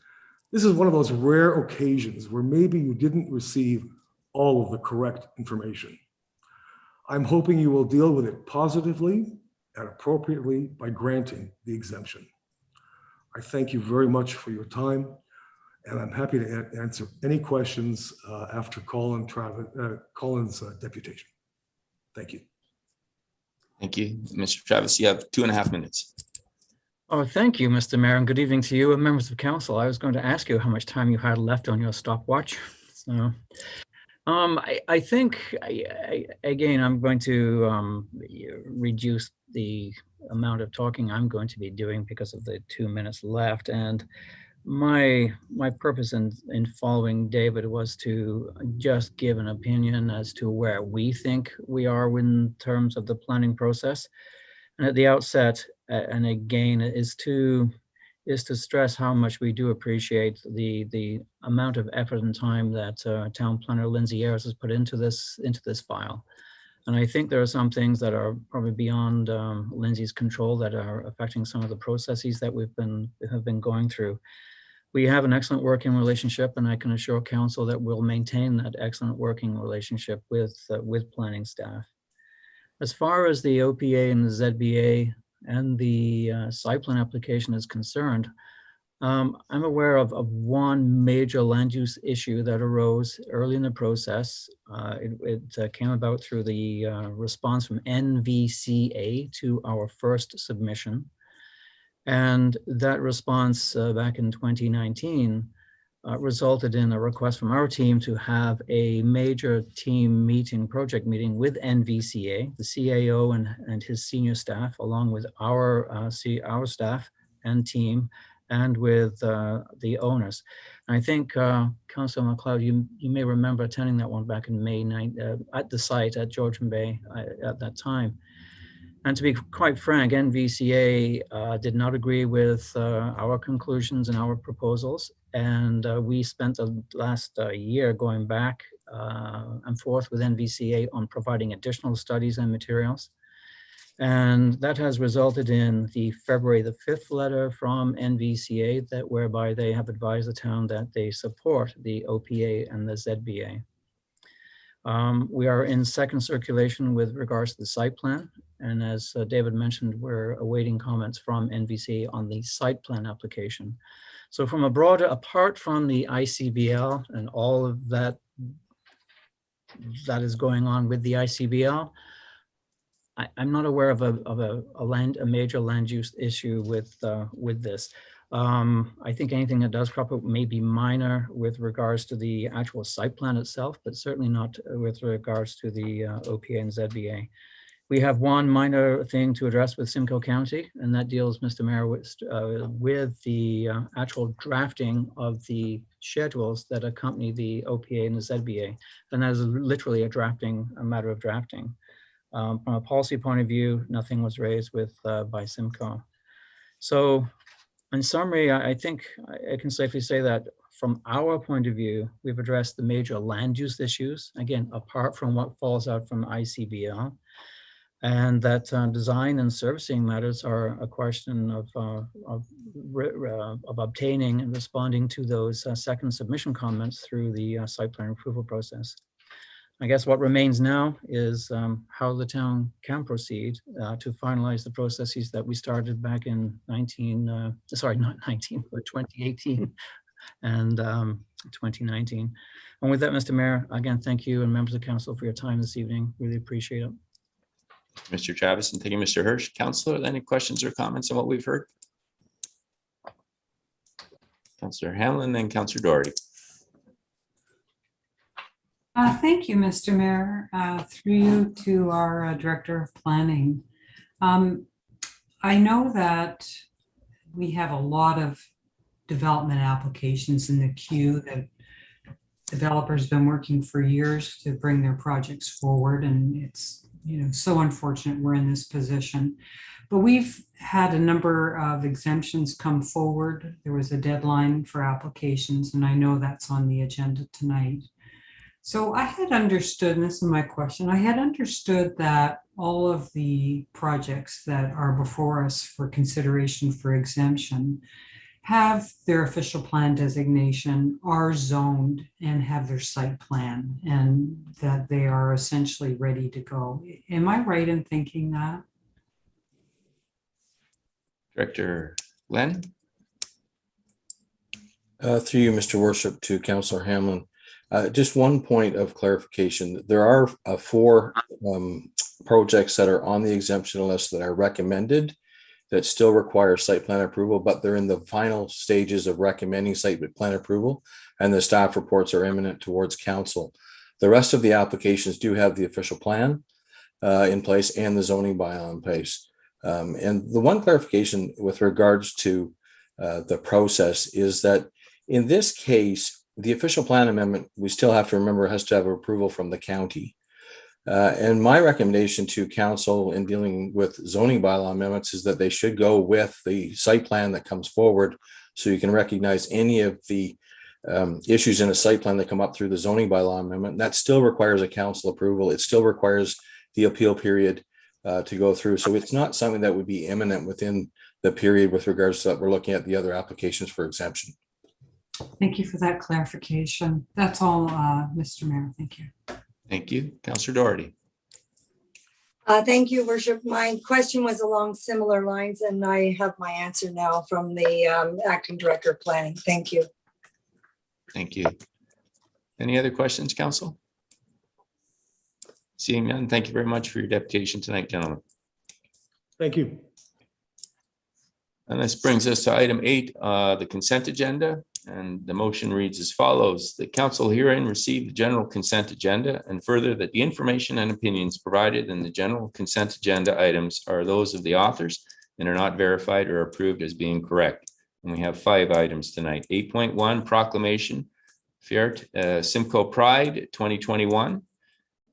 this is one of those rare occasions where maybe you didn't receive all of the correct information. I'm hoping you will deal with it positively and appropriately by granting the exemption. I thank you very much for your time, and I'm happy to answer any questions after Colin's deputation. Thank you. Thank you. Mr. Travis, you have 2.5 minutes. Oh, thank you, Mr. Mayor, and good evening to you and members of council. I was going to ask you how much time you had left on your stopwatch. So, I think, again, I'm going to reduce the amount of talking I'm going to be doing because of the 2 minutes left. And my purpose in following David was to just give an opinion as to where we think we are in terms of the planning process. And at the outset, and again, is to stress how much we do appreciate the amount of effort and time that town planner Lindsay has put into this file. And I think there are some things that are probably beyond Lindsay's control that are affecting some of the processes that have been going through. We have an excellent working relationship, and I can assure council that we'll maintain that excellent working relationship with planning staff. As far as the OPA and the ZBA and the site plan application is concerned, I'm aware of one major land use issue that arose early in the process. It came about through the response from NVCA to our first submission. And that response back in 2019 resulted in a request from our team to have a major team meeting, project meeting with NVCA, the CAO and his senior staff, along with our staff and team, and with the owners. And I think Councilor McLeod, you may remember attending that one back in May 9 at the site at Georgian Bay at that time. And to be quite frank, NVCA did not agree with our conclusions and our proposals. And we spent the last year going back and forth with NVCA on providing additional studies and materials. And that has resulted in the February the 5th letter from NVCA that whereby they have advised the town that they support the OPA and the ZBA. We are in second circulation with regards to the site plan. And as David mentioned, we're awaiting comments from NVCA on the site plan application. So from a broader, apart from the ICBL and all of that is going on with the ICBL, I'm not aware of a major land use issue with this. I think anything that does crop up may be minor with regards to the actual site plan itself, but certainly not with regards to the OPA and ZBA. We have one minor thing to address with Simcoe County, and that deals, Mr. Mayor, with the actual drafting of the schedules that accompany the OPA and the ZBA. And that is literally a matter of drafting. From a policy point of view, nothing was raised by Simcoe. So in summary, I think I can safely say that from our point of view, we've addressed the major land use issues, again, apart from what falls out from ICBL. And that design and servicing matters are a question of obtaining and responding to those second submission comments through the site plan approval process. I guess what remains now is how the town can proceed to finalize the processes that we started back in 2018 and 2019. And with that, Mr. Mayor, again, thank you and members of council for your time this evening. Really appreciate it. Mr. Travis, and thank you, Mr. Hirsh. Councilor, any questions or comments on what we've heard? Councilor Hanlon, then Councilor Doherty. Thank you, Mr. Mayor. Through you to our Director of Planning. I know that we have a lot of development applications in the queue that developers have been working for years to bring their projects forward, and it's, you know, so unfortunate we're in this position. But we've had a number of exemptions come forward. There was a deadline for applications, and I know that's on the agenda tonight. So I had understood, and this is my question, I had understood that all of the projects that are before us for consideration for exemption have their official plan designation, are zoned, and have their site plan, and that they are essentially ready to go. Am I right in thinking that? Director Glenn? Through you, Mr. Worship, to Councillor Hamlin. Just one point of clarification. There are 4 projects that are on the exemption list that are recommended that still require site plan approval, but they're in the final stages of recommending site plan approval, and the staff reports are imminent towards council. The rest of the applications do have the official plan in place and the zoning bylaw in place. And the one clarification with regards to the process is that in this case, the official plan amendment, we still have to remember, has to have approval from the county. And my recommendation to council in dealing with zoning bylaw amendments is that they should go with the site plan that comes forward, so you can recognize any of the issues in a site plan that come up through the zoning bylaw amendment. That still requires a council approval. It still requires the appeal period to go through. So it's not something that would be imminent within the period with regards to that. We're looking at the other applications for exemption. Thank you for that clarification. That's all, Mr. Mayor. Thank you. Thank you. Councillor Doherty. Thank you, Worship. My question was along similar lines, and I have my answer now from the Acting Director of Planning. Thank you. Thank you. Any other questions, Council? Seeing none, thank you very much for your deputation tonight, gentlemen. Thank you. And this brings us to item 8, the consent agenda. And the motion reads as follows: the council herein receive the general consent agenda, and further that the information and opinions provided in the general consent agenda items are those of the authors and are not verified or approved as being correct. And we have 5 items tonight. 8.1 proclamation, Fiat Simcoe Pride 2021,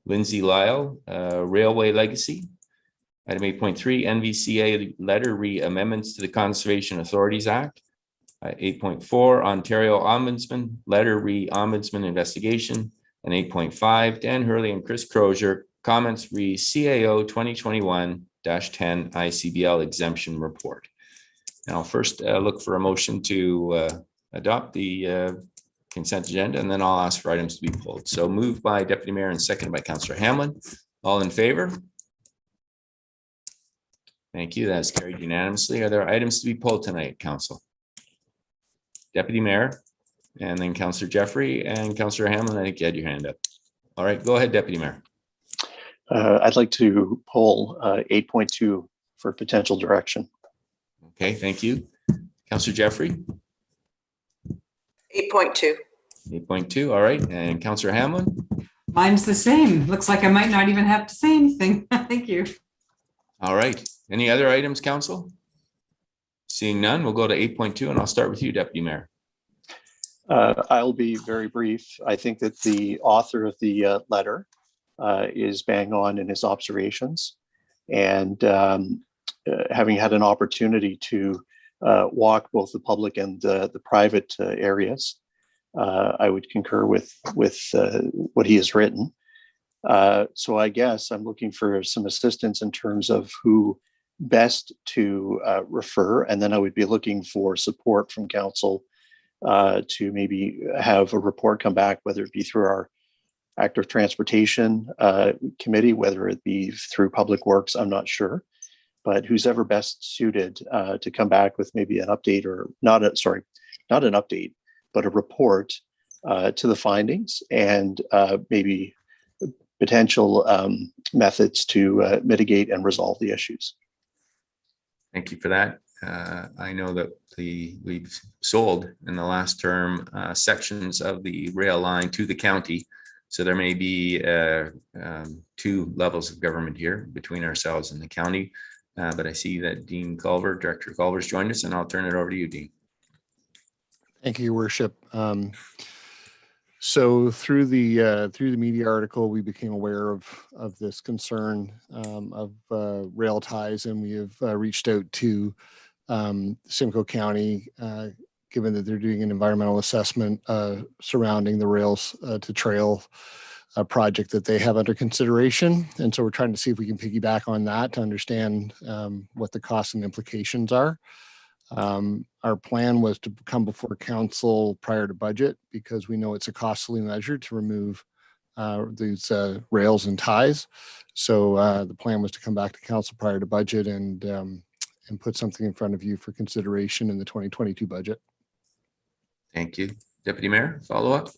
Lindsay, Lyall, Railway Legacy. Item 8.3 NVCA letter re-amendments to the Conservation Authorities Act. 8.4 Ontario Ombudsman letter re-ombudsman investigation, and 8.5 Dan Hurley and Chris Crozier comments re CAO 2021-10 ICBL exemption report. Now I'll first look for a motion to adopt the consent agenda, and then I'll ask for items to be pulled. So moved by Deputy Mayor and seconded by Councillor Hamlin. All in favor? Thank you. That's carried unanimously. Are there items to be pulled tonight, Council? Deputy Mayor, and then Councillor Jeffrey and Councillor Hamlin. I think you had your hand up. All right, go ahead, Deputy Mayor. I'd like to pull 8.2 for potential direction. Okay, thank you. Councillor Jeffrey? 8.2. 8.2, all right. And Councillor Hamlin? Mine's the same. Looks like I might not even have to say anything. Thank you. All right. Any other items, Council? Seeing none, we'll go to 8.2, and I'll start with you, Deputy Mayor. I'll be very brief. I think that the author of the letter is bang on in his observations, and having had an opportunity to walk both the public and the private areas, I would concur with what he has written. So I guess I'm looking for some assistance in terms of who best to refer, and then I would be looking for support from council to maybe have a report come back, whether it be through our active transportation committee, whether it be through public works, I'm not sure, but who's ever best suited to come back with maybe an update, or not an update, but a report to the findings, and maybe potential methods to mitigate and resolve the issues. Thank you for that. I know that we've sold in the last term sections of the rail line to the county. So there may be two levels of government here between ourselves and the county. But I see that Dean Culver, Director Culver's joined us, and I'll turn it over to you, Dean. Thank you, Your Worship. So through the media article, we became aware of this concern of rail ties, and we have reached out to Simcoe County, given that they're doing an environmental assessment surrounding the rails to trail project that they have under consideration. And so we're trying to see if we can piggyback on that to understand what the costs and implications are. Our plan was to come before council prior to budget because we know it's a costly measure to remove these rails and ties. So the plan was to come back to council prior to budget and put something in front of you for consideration in the 2022 budget. Thank you. Deputy Mayor, follow up.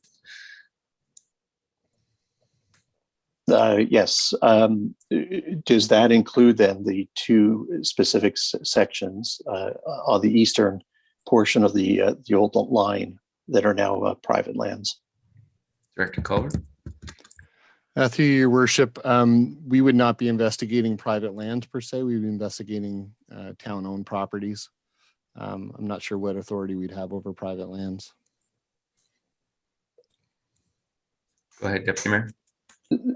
Yes. Does that include then the two specific sections on the eastern portion of the old line that are now private lands? Director Culver. Through your worship, we would not be investigating private lands per se. We'd be investigating town-owned properties. I'm not sure what authority we'd have over private lands. Go ahead, Deputy Mayor.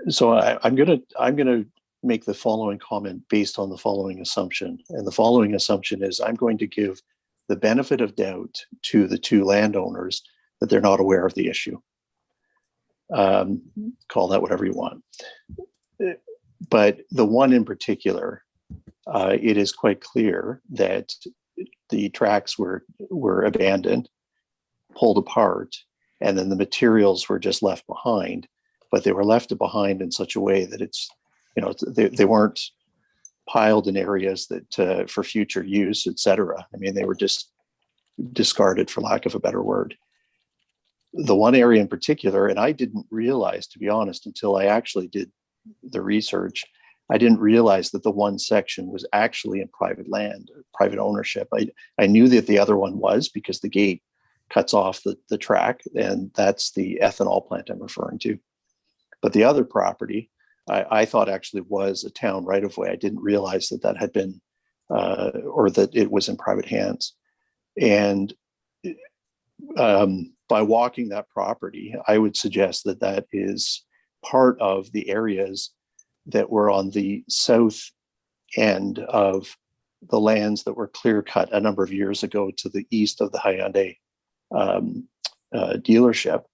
So I'm gonna make the following comment based on the following assumption. And the following assumption is I'm going to give the benefit of doubt to the two landowners that they're not aware of the issue. Call that whatever you want. But the one in particular, it is quite clear that the tracks were abandoned, pulled apart, and then the materials were just left behind. But they were left behind in such a way that it's, you know, they weren't piled in areas that for future use, et cetera. I mean, they were just discarded, for lack of a better word. The one area in particular, and I didn't realize, to be honest, until I actually did the research, I didn't realize that the one section was actually in private land, private ownership. I knew that the other one was because the gate cuts off the track, and that's the ethanol plant I'm referring to. But the other property, I thought actually was a town right of way. I didn't realize that that had been, or that it was in private hands. And by walking that property, I would suggest that that is part of the areas that were on the south end of the lands that were clear cut a number of years ago to the east of the Hyundai dealership.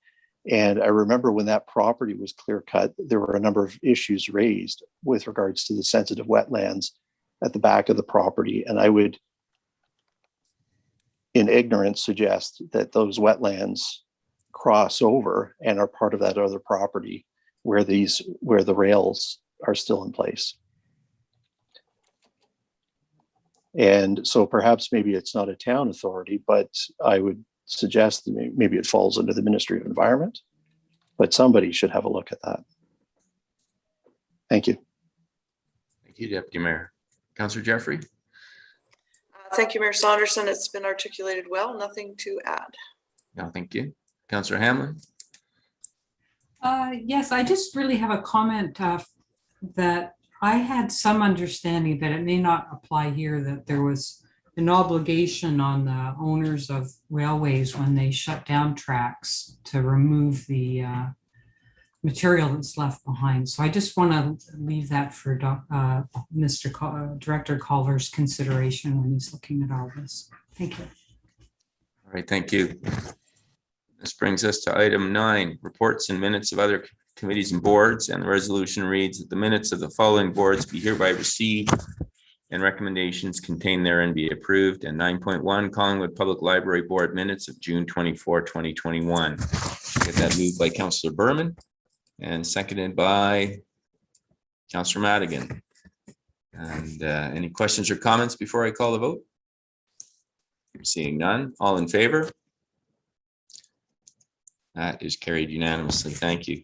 And I remember when that property was clear cut, there were a number of issues raised with regards to the sensitive wetlands at the back of the property. And I would, in ignorance, suggest that those wetlands cross over and are part of that other property where the rails are still in place. And so perhaps maybe it's not a town authority, but I would suggest that maybe it falls under the Ministry of Environment, but somebody should have a look at that. Thank you. Thank you, Deputy Mayor. Councillor Jeffrey. Thank you, Mayor Saunderson. It's been articulated well. Nothing to add. No, thank you. Councillor Hamlin. Yes, I just really have a comment that I had some understanding that it may not apply here, that there was an obligation on the owners of railways when they shut down tracks to remove the material that's left behind. So I just want to leave that for Director Culver's consideration when he's looking at all this. Thank you. All right, thank you. This brings us to item 9, reports and minutes of other committees and boards. And the resolution reads that the minutes of the following boards be hereby received and recommendations contained therein be approved. And 9.1, Collingwood Public Library Board minutes of June 24, 2021. Get that moved by Councillor Berman and seconded by Councillor Madigan. And any questions or comments before I call the vote? Seeing none, all in favor? That is carried unanimously. Thank you.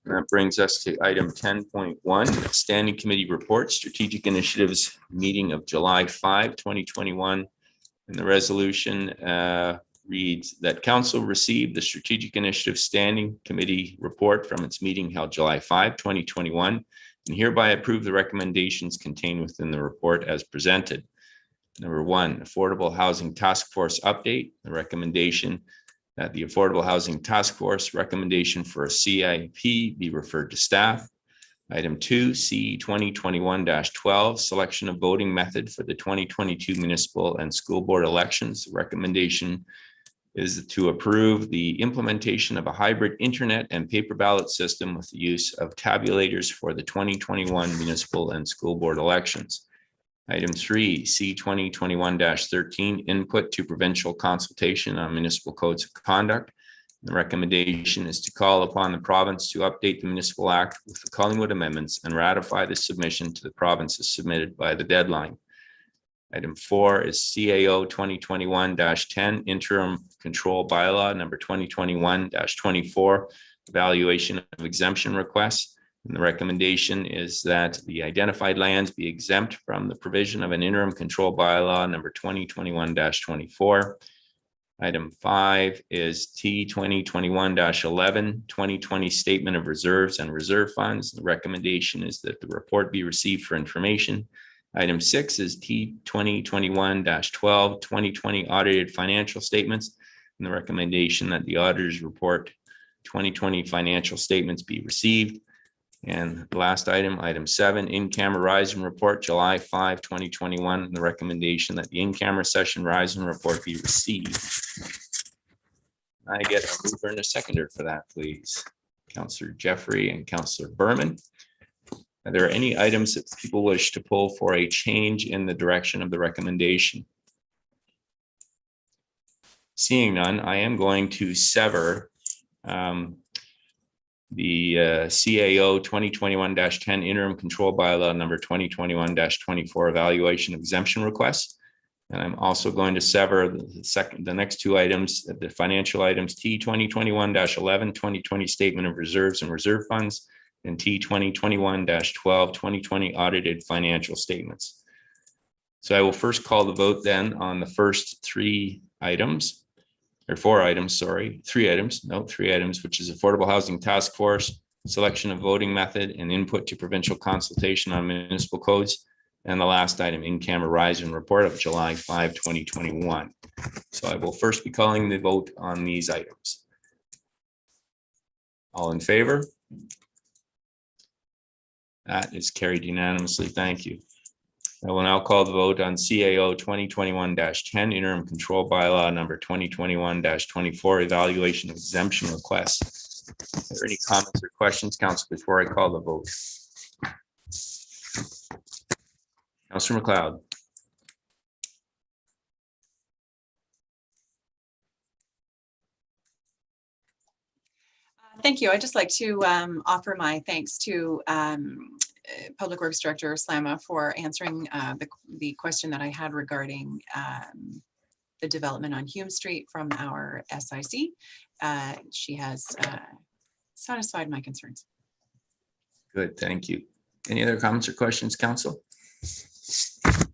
And that brings us to item 10.1, Standing Committee Report, Strategic Initiatives Meeting of July 5, 2021. And the resolution reads that council received the Strategic Initiative Standing Committee report from its meeting held July 5, 2021, and hereby approve the recommendations contained within the report as presented. Number 1, Affordable Housing Task Force update. The recommendation that the Affordable Housing Task Force recommendation for a CIP be referred to staff. Item 2, C 2021-12, selection of voting method for the 2022 municipal and school board elections. The recommendation is to approve the implementation of a hybrid internet and paper ballot system with the use of tabulators for the 2021 municipal and school board elections. Item 3, C 2021-13, input to provincial consultation on municipal codes of conduct. The recommendation is to call upon the province to update the municipal act with the Collingwood amendments and ratify the submission to the province as submitted by the deadline. Item 4 is CAO 2021-10, interim control bylaw number 2021-24, evaluation of exemption requests. And the recommendation is that the identified lands be exempt from the provision of an interim control bylaw number 2021-24. Item 5 is T 2021-11, 2020 Statement of Reserves and Reserve Funds. The recommendation is that the report be received for information. Item 6 is T 2021-12, 2020 Audited Financial Statements. And the recommendation that the auditor's report 2020 financial statements be received. And the last item, item 7, in-camera Rising Report, July 5, 2021, and the recommendation that the in-camera session Rising Report be received. I get a mover and a seconder for that, please. Councillor Jeffrey and Councillor Berman. Are there any items that people wish to pull for a change in the direction of the recommendation? Seeing none, I am going to sever the CAO 2021-10 interim control bylaw number 2021-24 evaluation exemption requests. And I'm also going to sever the next 2 items, the financial items, T 2021-11, 2020 Statement of Reserves and Reserve Funds, and T 2021-12, 2020 Audited Financial Statements. So I will first call the vote then on the first 3 items. Or 4 items, sorry, 3 items, no, 3 items, which is Affordable Housing Task Force, selection of voting method and input to provincial consultation on municipal codes. And the last item, in-camera Rising Report of July 5, 2021. So I will first be calling the vote on these items. All in favor? That is carried unanimously. Thank you. I will now call the vote on CAO 2021-10 interim control bylaw number 2021-24 evaluation of exemption requests. Are there any comments or questions, Council, before I call the vote? Councillor McLeod. Thank you. I'd just like to offer my thanks to Public Works Director Slama for answering the question that I had regarding the development on Hume Street from our SIC. She has satisfied my concerns. Good, thank you. Any other comments or questions, Council?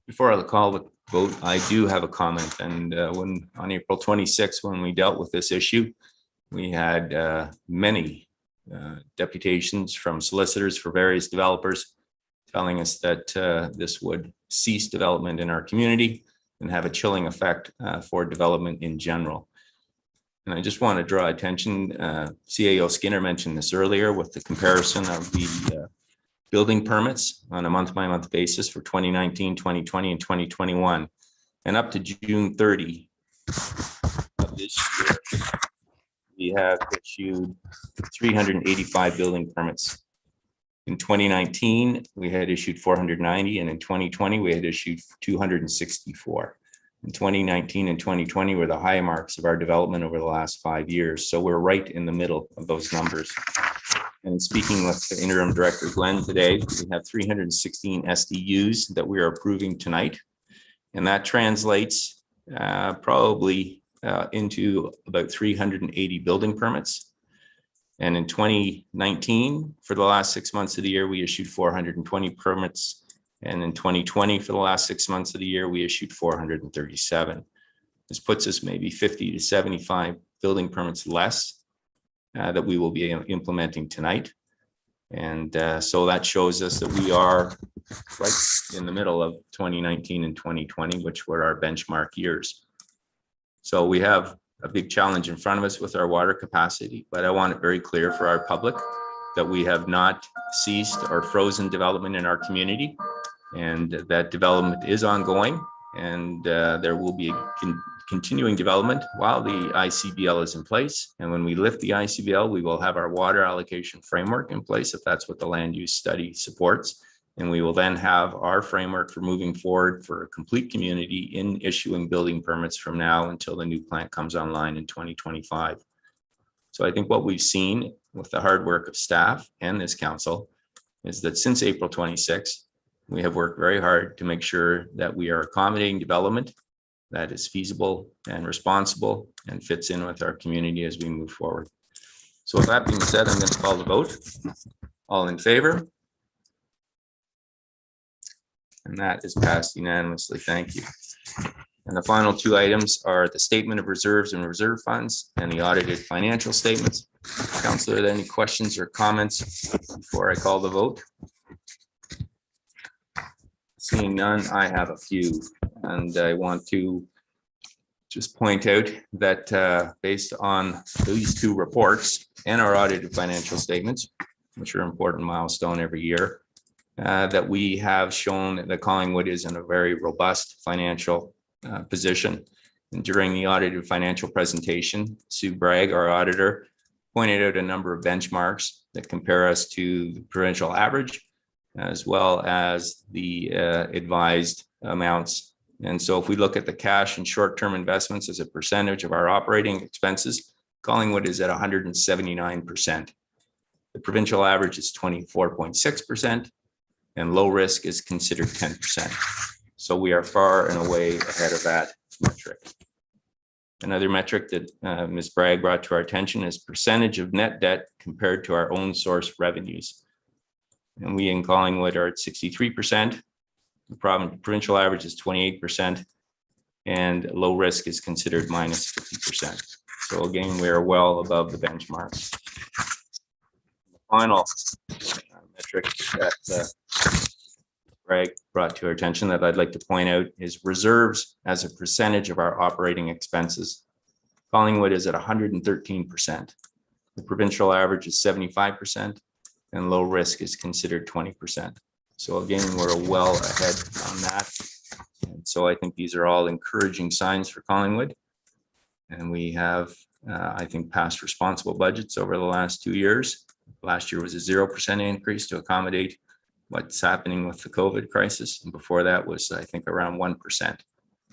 Before I call the vote, I do have a comment. And when on April 26th, when we dealt with this issue, we had many deputations from solicitors for various developers telling us that this would cease development in our community and have a chilling effect for development in general. And I just want to draw attention, CAO Skinner mentioned this earlier with the comparison of the building permits on a month-by-month basis for 2019, 2020, and 2021. And up to June 30 of this year, we have issued 385 building permits. In 2019, we had issued 490, and in 2020, we had issued 264. In 2019 and 2020 were the high marks of our development over the last 5 years. So we're right in the middle of those numbers. And speaking with the Interim Director Glenn today, we have 316 SDUs that we are approving tonight. And that translates probably into about 380 building permits. And in 2019, for the last 6 months of the year, we issued 420 permits. And in 2020, for the last 6 months of the year, we issued 437. This puts us maybe 50 to 75 building permits less that we will be implementing tonight. And so that shows us that we are right in the middle of 2019 and 2020, which were our benchmark years. So we have a big challenge in front of us with our water capacity, but I want it very clear for our public that we have not ceased or frozen development in our community, and that development is ongoing, and there will be continuing development while the ICBL is in place. And when we lift the ICBL, we will have our water allocation framework in place if that's what the land use study supports. And we will then have our framework for moving forward for a complete community in issuing building permits from now until the new plant comes online in 2025. So I think what we've seen with the hard work of staff and this council is that since April 26, we have worked very hard to make sure that we are accommodating development that is feasible and responsible and fits in with our community as we move forward. So with that being said, I'm going to call the vote. All in favor? And that is passed unanimously. Thank you. And the final two items are the statement of reserves and reserve funds and the audited financial statements. Councillor, are there any questions or comments before I call the vote? Seeing none, I have a few, and I want to just point out that based on these two reports and our audited financial statements, which are an important milestone every year, that we have shown that Collingwood is in a very robust financial position. And during the audited financial presentation, Sue Bragg, our auditor, pointed out a number of benchmarks that compare us to the provincial average, as well as the advised amounts. And so if we look at the cash and short-term investments as a percentage of our operating expenses, Collingwood is at 179%. The provincial average is 24.6%, and low risk is considered 10%. So we are far and away ahead of that metric. Another metric that Ms. Bragg brought to our attention is percentage of net debt compared to our own source revenues. And we in Collingwood are at 63%. The provincial average is 28%, and low risk is considered minus 50%. So again, we are well above the benchmarks. The final metric that Greg brought to our attention that I'd like to point out is reserves as a percentage of our operating expenses. Collingwood is at 113%. The provincial average is 75%, and low risk is considered 20%. So again, we're well ahead on that. And so I think these are all encouraging signs for Collingwood. And we have, I think, passed responsible budgets over the last 2 years. Last year was a 0% increase to accommodate what's happening with the COVID crisis. And before that was, I think, around 1%,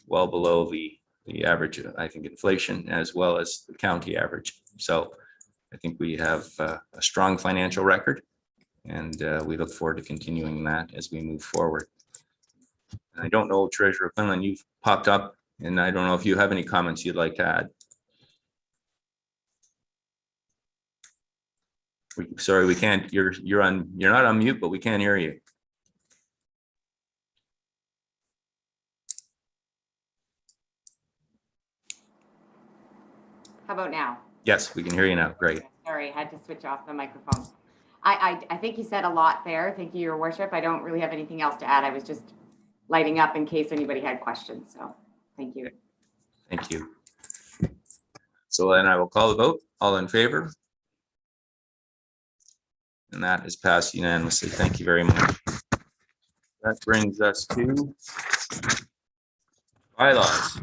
well below the average, I think, inflation, as well as the county average. So I think we have a strong financial record, and we look forward to continuing that as we move forward. I don't know, Treasurer Quinlan, you've popped up, and I don't know if you have any comments you'd like to add. Sorry, we can't. You're not on mute, but we can't hear you. How about now? Yes, we can hear you now. Great. Sorry, I had to switch off the microphone. I think you said a lot there. Thank you, Your Worship. I don't really have anything else to add. I was just lighting up in case anybody had questions. So thank you. Thank you. So then I will call the vote. All in favor? And that is passed unanimously. Thank you very much. That brings us to bylaws.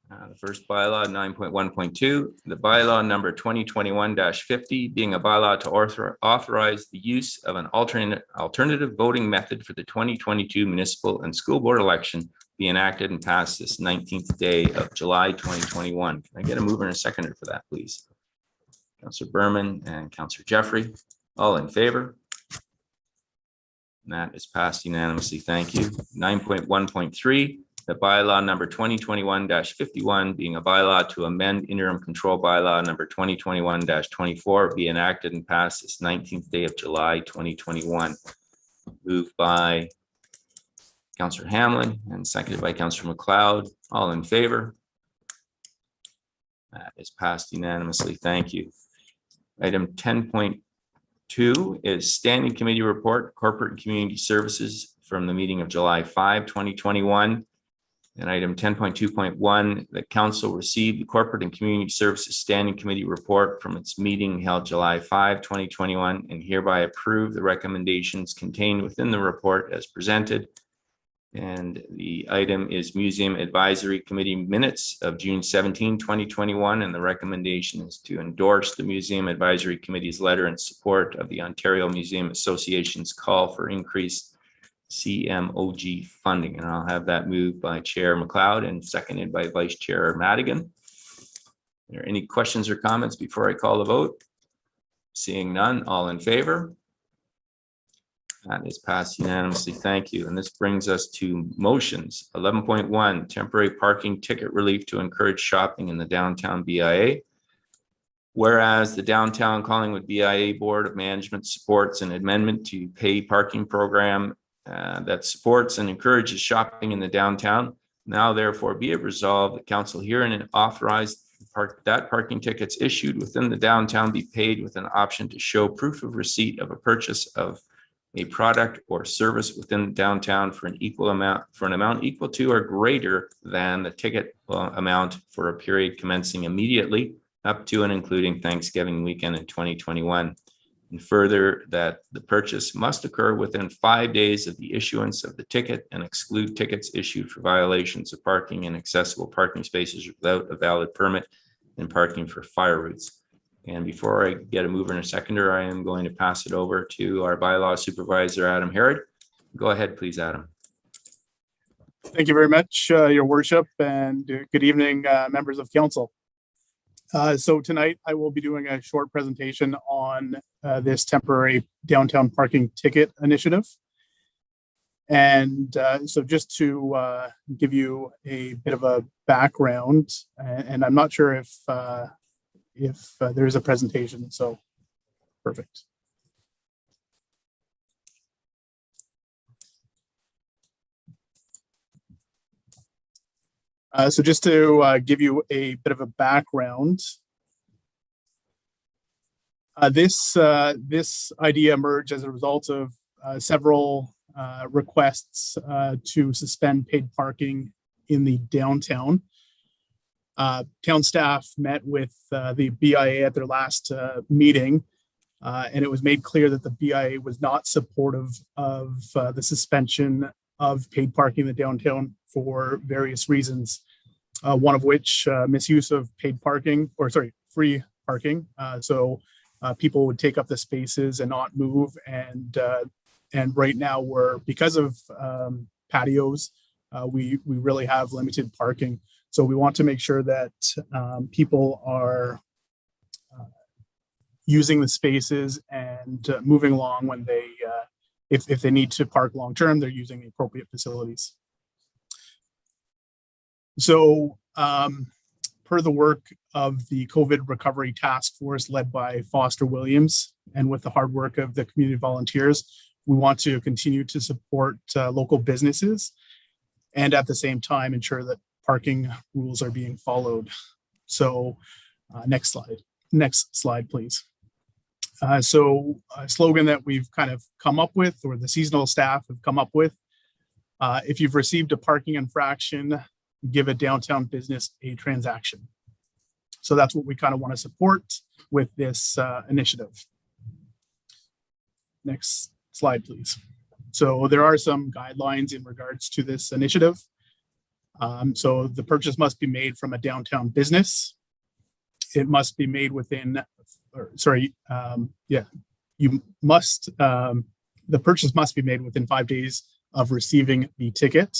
The first bylaw, 9.1.2, the bylaw number 2021-50, being a bylaw to authorize the use of an alternative voting method for the 2022 municipal and school board election, be enacted and passed this 19th day of July 2021. Can I get a mover and a seconder for that, please? Councillor Berman and Councillor Jeffrey. All in favor? And that is passed unanimously. Thank you. 9.1.3, the bylaw number 2021-51, being a bylaw to amend interim control bylaw number 2021-24, be enacted and passed this 19th day of July 2021. Moved by Councillor Hamlin and seconded by Councillor McLeod. All in favor? That is passed unanimously. Thank you. Item 10.2 is Standing Committee Report, Corporate and Community Services from the meeting of July 5, 2021. And item 10.2.1, that council received the Corporate and Community Services Standing Committee report from its meeting held July 5, 2021, and hereby approve the recommendations contained within the report as presented. And the item is Museum Advisory Committee minutes of June 17, 2021. And the recommendation is to endorse the Museum Advisory Committee's letter in support of the Ontario Museum Association's call for increased CMOG funding. And I'll have that moved by Chair McLeod and seconded by Vice Chair Madigan. Are there any questions or comments before I call the vote? Seeing none, all in favor? That is passed unanimously. Thank you. And this brings us to motions. 11.1, temporary parking ticket relief to encourage shopping in the downtown BIA. Whereas the Downtown Collingwood BIA Board of Management supports an amendment to pay parking program that supports and encourages shopping in the downtown. Now therefore be it resolved that council herein authorize that parking tickets issued within the downtown be paid with an option to show proof of receipt of a purchase of a product or service within downtown for an amount equal to or greater than the ticket amount for a period commencing immediately up to and including Thanksgiving weekend in 2021. And further, that the purchase must occur within 5 days of the issuance of the ticket and exclude tickets issued for violations of parking in accessible parking spaces without a valid permit and parking for fire routes. And before I get a mover and a seconder, I am going to pass it over to our bylaw supervisor, Adam Herod. Go ahead, please, Adam. Thank you very much, Your Worship, and good evening, members of council. So tonight I will be doing a short presentation on this temporary downtown parking ticket initiative. And so just to give you a bit of a background, and I'm not sure if there is a presentation, so perfect. So just to give you a bit of a background, this idea emerged as a result of several requests to suspend paid parking in the downtown. Town staff met with the BIA at their last meeting, and it was made clear that the BIA was not supportive of the suspension of paid parking in the downtown for various reasons, one of which misuse of paid parking, or sorry, free parking. So people would take up the spaces and not move, and right now because of patios, we really have limited parking. So we want to make sure that people are using the spaces and moving along when they, if they need to park long-term, they're using the appropriate facilities. So per the work of the COVID Recovery Task Force led by Foster Williams, and with the hard work of the community volunteers, we want to continue to support local businesses and at the same time ensure that parking rules are being followed. So next slide, please. So a slogan that we've kind of come up with, or the seasonal staff have come up with, if you've received a parking infraction, give a downtown business a transaction. So that's what we kind of want to support with this initiative. Next slide, please. So there are some guidelines in regards to this initiative. So the purchase must be made from a downtown business. It must be made within, the purchase must be made within 5 days of receiving the ticket.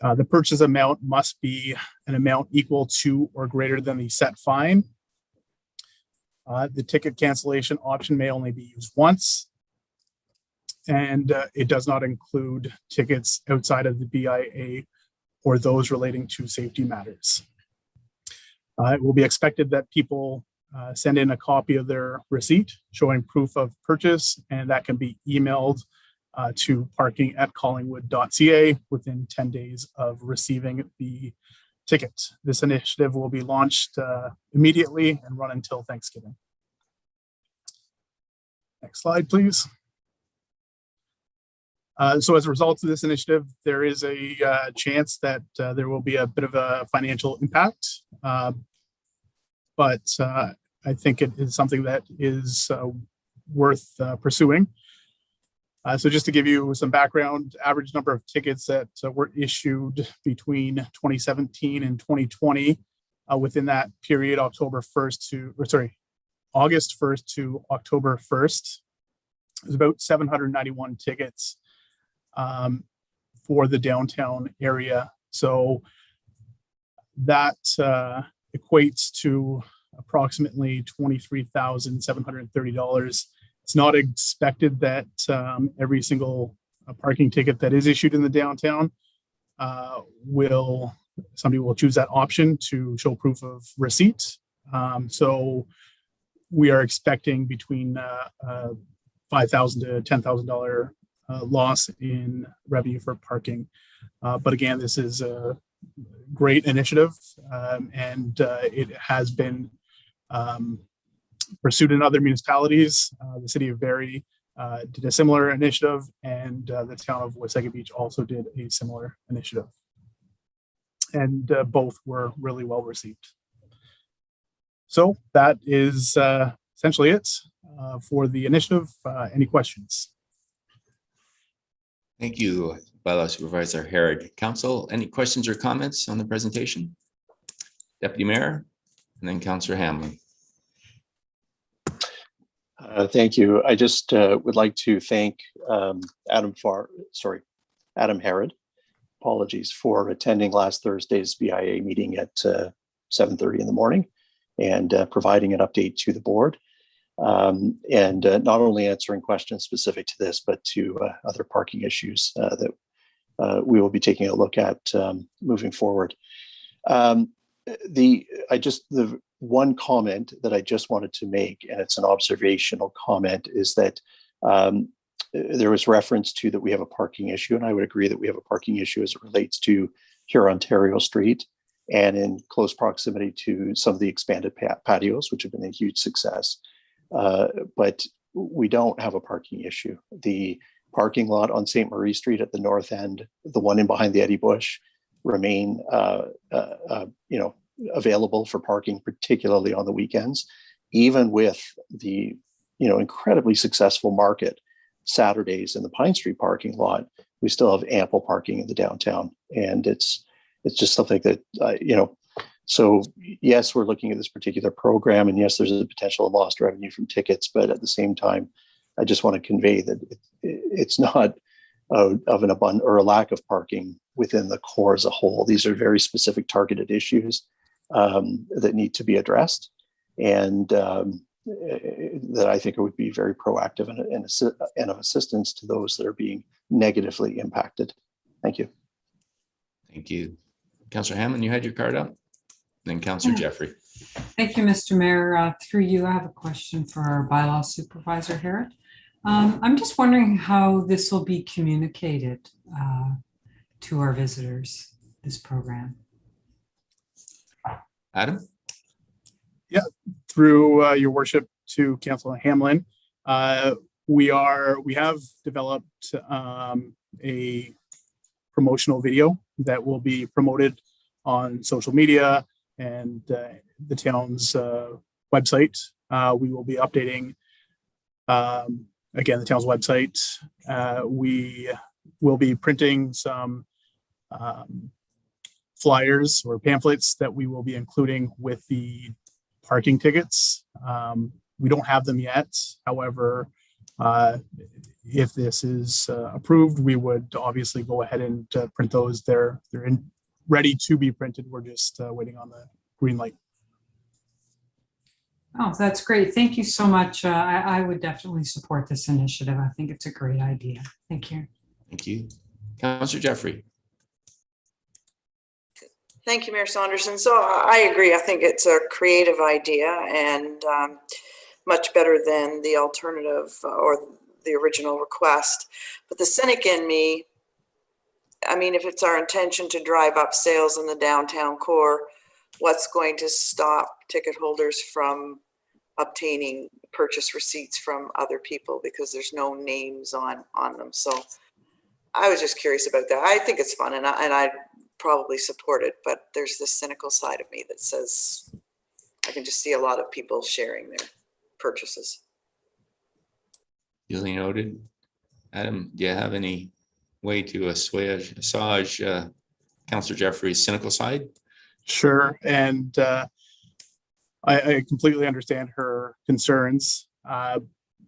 The purchase amount must be an amount equal to or greater than the set fine. The ticket cancellation option may only be used once. And it does not include tickets outside of the BIA or those relating to safety matters. It will be expected that people send in a copy of their receipt showing proof of purchase, and that can be emailed to parking@collingwood.ca within 10 days of receiving the ticket. This initiative will be launched immediately and run until Thanksgiving. Next slide, please. So as a result of this initiative, there is a chance that there will be a bit of a financial impact, but I think it is something that is worth pursuing. So just to give you some background, average number of tickets that were issued between 2017 and 2020 within that period, August 1st to October 1st, is about 791 tickets for the downtown area. So that equates to approximately $23,730. It's not expected that every single parking ticket that is issued in the downtown somebody will choose that option to show proof of receipt. So we are expecting between $5,000 to $10,000 loss in revenue for parking. But again, this is a great initiative, and it has been pursued in other municipalities. The city of Barrie did a similar initiative, and the town of Wasaga Beach also did a similar initiative. And both were really well received. So that is essentially it for the initiative. Any questions? Thank you, Bylaw Supervisor Herod. Council, any questions or comments on the presentation? Deputy Mayor, and then Councillor Hamlin. Thank you. I just would like to thank Adam Herod, apologies, for attending last Thursday's BIA meeting at 7:30 in the morning and providing an update to the board. And not only answering questions specific to this, but to other parking issues that we will be taking a look at moving forward. The one comment that I just wanted to make, and it's an observational comment, is that there was reference to that we have a parking issue, and I would agree that we have a parking issue as it relates to Hurontario Street and in close proximity to some of the expanded patios, which have been a huge success. But we don't have a parking issue. The parking lot on St. Marie Street at the north end, the one in behind the Eddie Bush, remain available for parking, particularly on the weekends. Even with the incredibly successful market Saturdays in the Pine Street parking lot, we still have ample parking in the downtown, and it's just something that So yes, we're looking at this particular program, and yes, there's a potential of lost revenue from tickets, but at the same time, I just want to convey that it's not of an abundance or a lack of parking within the core as a whole. These are very specific targeted issues that need to be addressed, and that I think it would be very proactive and of assistance to those that are being negatively impacted. Thank you. Thank you. Councillor Hammond, you had your card up? Then Councillor Jeffrey. Thank you, Mr. Mayor. Through you, I have a question for our bylaw supervisor here. I'm just wondering how this will be communicated to our visitors, this program. Adam? Yeah, through your worship to Councillor Hamlin, we have developed a promotional video that will be promoted on social media and the town's website. We will be updating, again, the town's website. We will be printing some flyers or pamphlets that we will be including with the parking tickets. We don't have them yet. However, if this is approved, we would obviously go ahead and print those. They're ready to be printed. We're just waiting on the green light. Oh, that's great. Thank you so much. I would definitely support this initiative. I think it's a great idea. Thank you. Thank you. Councillor Jeffrey. Thank you, Mayor Saunderson. So I agree. I think it's a creative idea and much better than the alternative or the original request. But the cynic in me I mean, if it's our intention to drive up sales in the downtown core, what's going to stop ticket holders from obtaining purchase receipts from other people because there's no names on them? So I was just curious about that. I think it's fun and I probably support it, but there's this cynical side of me that says I can just see a lot of people sharing their purchases. Duly noted. Adam, do you have any way to assuage Councillor Jeffrey's cynical side? Sure. And I completely understand her concerns.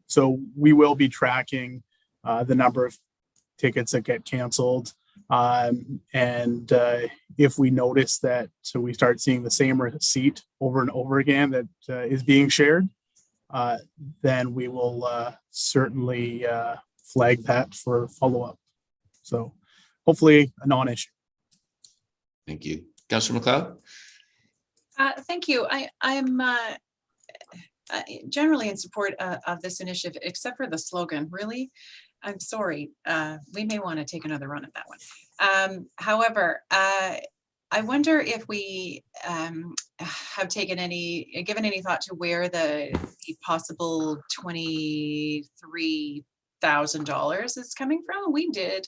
So we will be tracking the number of tickets that get canceled. And if we notice that, so we start seeing the same receipt over and over again that is being shared, then we will certainly flag that for follow-up. So hopefully a non-issue. Thank you. Councillor McLeod? Thank you. I'm generally in support of this initiative, except for the slogan, really. I'm sorry. We may want to take another run at that one. However, I wonder if we have given any thought to where the possible $23,000 is coming from. We did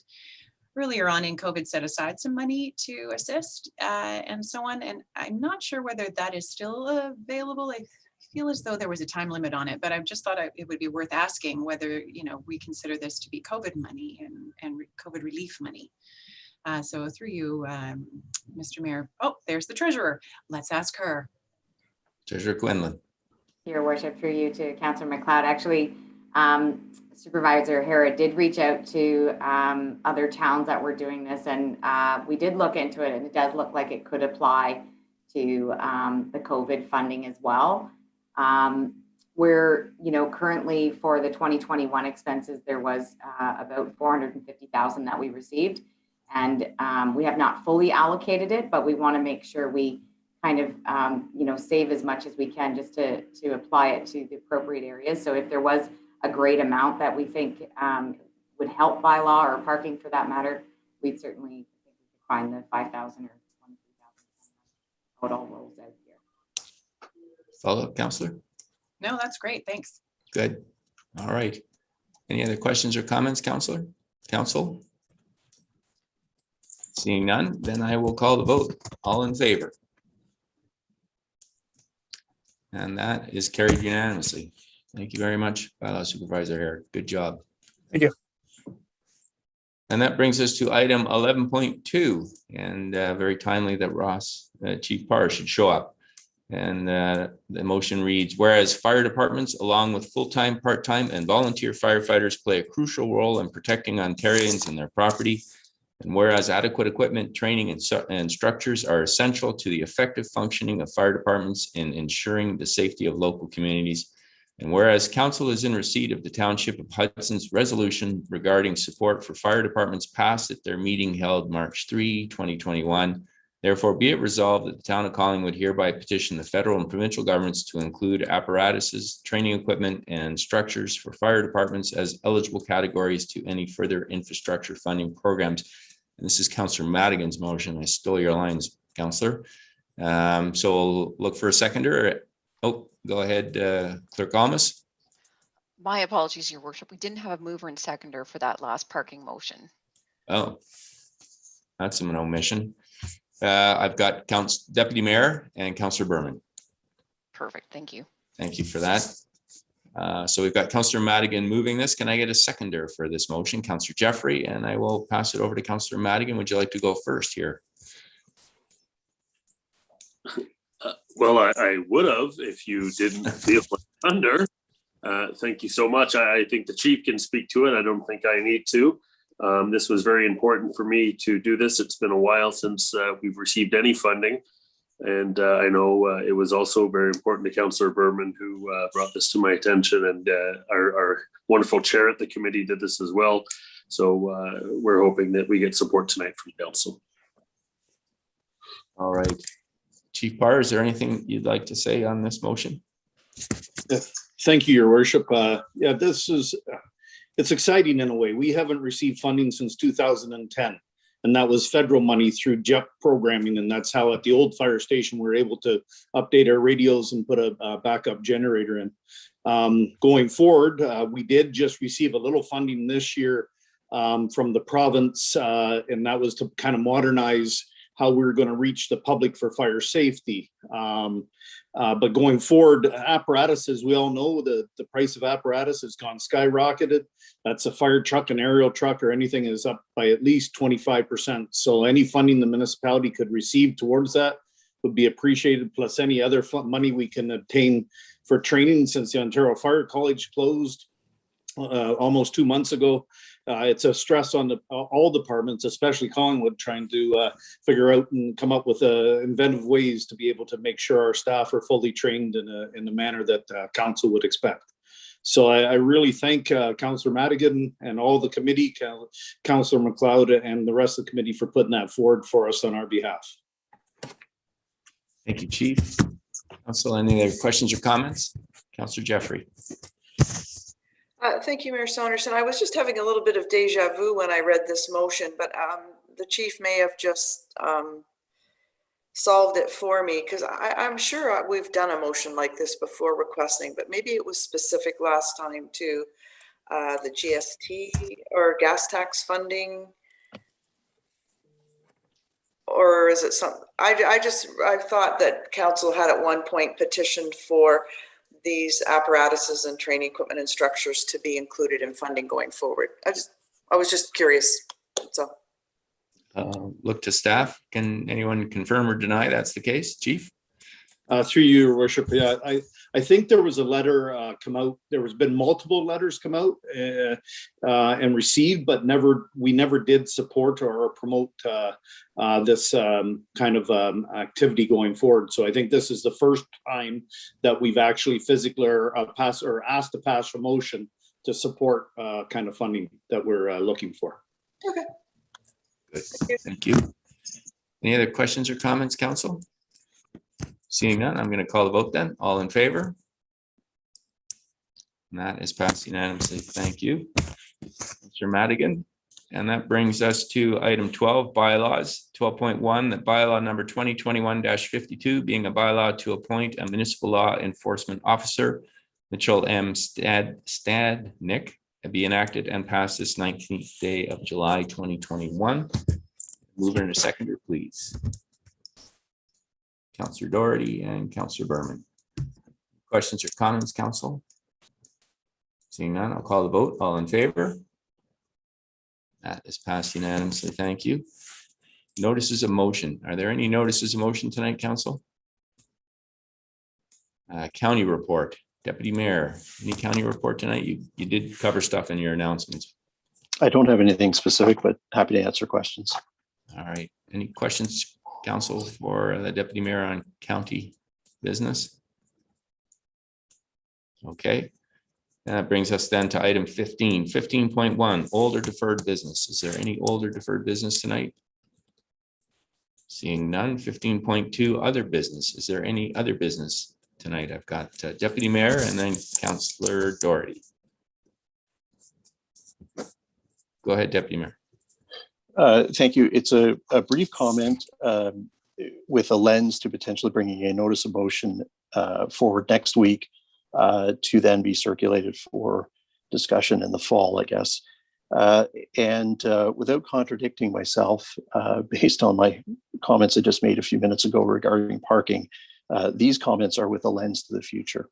earlier on in COVID set aside some money to assist and so on. And I'm not sure whether that is still available. I feel as though there was a time limit on it, but I've just thought it would be worth asking whether, we consider this to be COVID money and COVID relief money. So through you, Mr. Mayor. Oh, there's the treasurer. Let's ask her. Treasurer Quinlan. Your worship, through you to Councillor McLeod. Actually, Supervisor Hirsh did reach out to other towns that were doing this, and we did look into it, and it does look like it could apply to the COVID funding as well. We're, currently for the 2021 expenses, there was about 450,000 that we received, and we have not fully allocated it, but we want to make sure we kind of, save as much as we can just to apply it to the appropriate areas. So if there was a great amount that we think would help by law or parking for that matter, we'd certainly find the 5,000 or 23,000. How it all rolls out here. Follow up, Councillor? No, that's great. Thanks. Good. All right. Any other questions or comments, Councillor? Council? Seeing none, then I will call the vote. All in favor? And that is carried unanimously. Thank you very much, Bylaw Supervisor Hirsh. Good job. Thank you. And that brings us to item 11.2, and very timely that Ross, Chief Parr, should show up. And the motion reads, whereas fire departments, along with full-time, part-time, and volunteer firefighters, play a crucial role in protecting Ontarians and their property, and whereas adequate equipment, training, and structures are essential to the effective functioning of fire departments in ensuring the safety of local communities, and whereas Council is in receipt of the Township of Hudson's resolution regarding support for fire departments passed at their meeting held March 3, 2021, therefore be it resolved that the Town of Collingwood hereby petition the federal and provincial governments to include apparatuses, training equipment, and structures for fire departments as eligible categories to any further infrastructure funding programs. And this is Councillor Madigan's motion. I stole your lines, Councillor. So we'll look for a seconder. Oh, go ahead, Clerk Almas. My apologies, Your Worship. We didn't have a mover and seconder for that last parking motion. Oh, that's an omission. I've got Deputy Mayor and Councillor Berman. Perfect. Thank you. Thank you for that. So we've got Councillor Madigan moving this. Can I get a seconder for this motion? Councillor Jeffrey, and I will pass it over to Councillor Madigan. Would you like to go first here? Well, I would have if you didn't feel under. Thank you so much. I think the chief can speak to it. I don't think I need to. This was very important for me to do this. It's been a while since we've received any funding. And I know it was also very important to Councillor Berman, who brought this to my attention, and our wonderful chair at the committee did this as well. So we're hoping that we get support tonight from council. All right. Chief Parr, is there anything you'd like to say on this motion? Thank you, Your Worship. Yeah, this is, it's exciting in a way. We haven't received funding since 2010. and that was federal money through JEP programming. And that's how at the old fire station, we were able to update our radios and put a backup generator in. Going forward, we did just receive a little funding this year from the province, and that was to kind of modernize how we were going to reach the public for fire safety. But going forward, apparatuses, we all know the price of apparatus has gone skyrocketed. That's a fire truck, an aerial truck, or anything is up by at least 25%. So any funding the municipality could receive towards that would be appreciated, plus any other money we can obtain for training. Since the Ontario Fire College closed almost 2 months ago, it's a stress on all departments, especially Collingwood, trying to figure out and come up with inventive ways to be able to make sure our staff are fully trained in the manner that council would expect. So I really thank Councillor Madigan and all the committee, Councillor McLeod and the rest of the committee for putting that forward for us on our behalf. Thank you, Chief. Council, any other questions or comments? Councillor Jeffrey. Thank you, Mayor Saunderson. I was just having a little bit of deja vu when I read this motion, but the chief may have just solved it for me, because I'm sure we've done a motion like this before requesting, but maybe it was specific last time to the GST or gas tax funding. Or is it something? I thought that council had at one point petitioned for these apparatuses and training equipment and structures to be included in funding going forward. I was just curious. So look to staff. Can anyone confirm or deny that's the case, Chief? Through you, Your Worship. Yeah, I think there was a letter come out. There has been multiple letters come out and received, but we never did support or promote this kind of activity going forward. So I think this is the first time that we've actually physically asked to pass a motion to support kind of funding that we're looking for. Okay. Good. Thank you. Any other questions or comments, council? Seeing none, I'm going to call the vote then. All in favor? And that is passed unanimously. Thank you, Mr. Madigan. And that brings us to item 12, bylaws. 12.1, the bylaw number 2021-52, being a bylaw to appoint a municipal law enforcement officer, Mitchell M. Stadnick, be enacted and passed this 19th day of July 2021. Mover and a seconder, please. Councillor Doherty and Councillor Berman. Questions or comments, council? Seeing none, I'll call the vote. All in favor? That is passed unanimously. Thank you. Notices of motion. Are there any notices of motion tonight, council? County report. Deputy Mayor, any county report tonight? You did cover stuff in your announcements. I don't have anything specific, but happy to answer questions. All right. Any questions, council, for the Deputy Mayor on county business? Okay. And that brings us then to item 15, 15.1, older deferred business. Is there any older deferred business tonight? Seeing none. 15.2, other business. Is there any other business tonight? I've got Deputy Mayor and then Councillor Doherty. Go ahead, Deputy Mayor. Thank you. It's a brief comment with a lens to potentially bringing a notice of motion forward next week to then be circulated for discussion in the fall, I guess. And without contradicting myself, based on my comments I just made a few minutes ago regarding parking, these comments are with a lens to the future.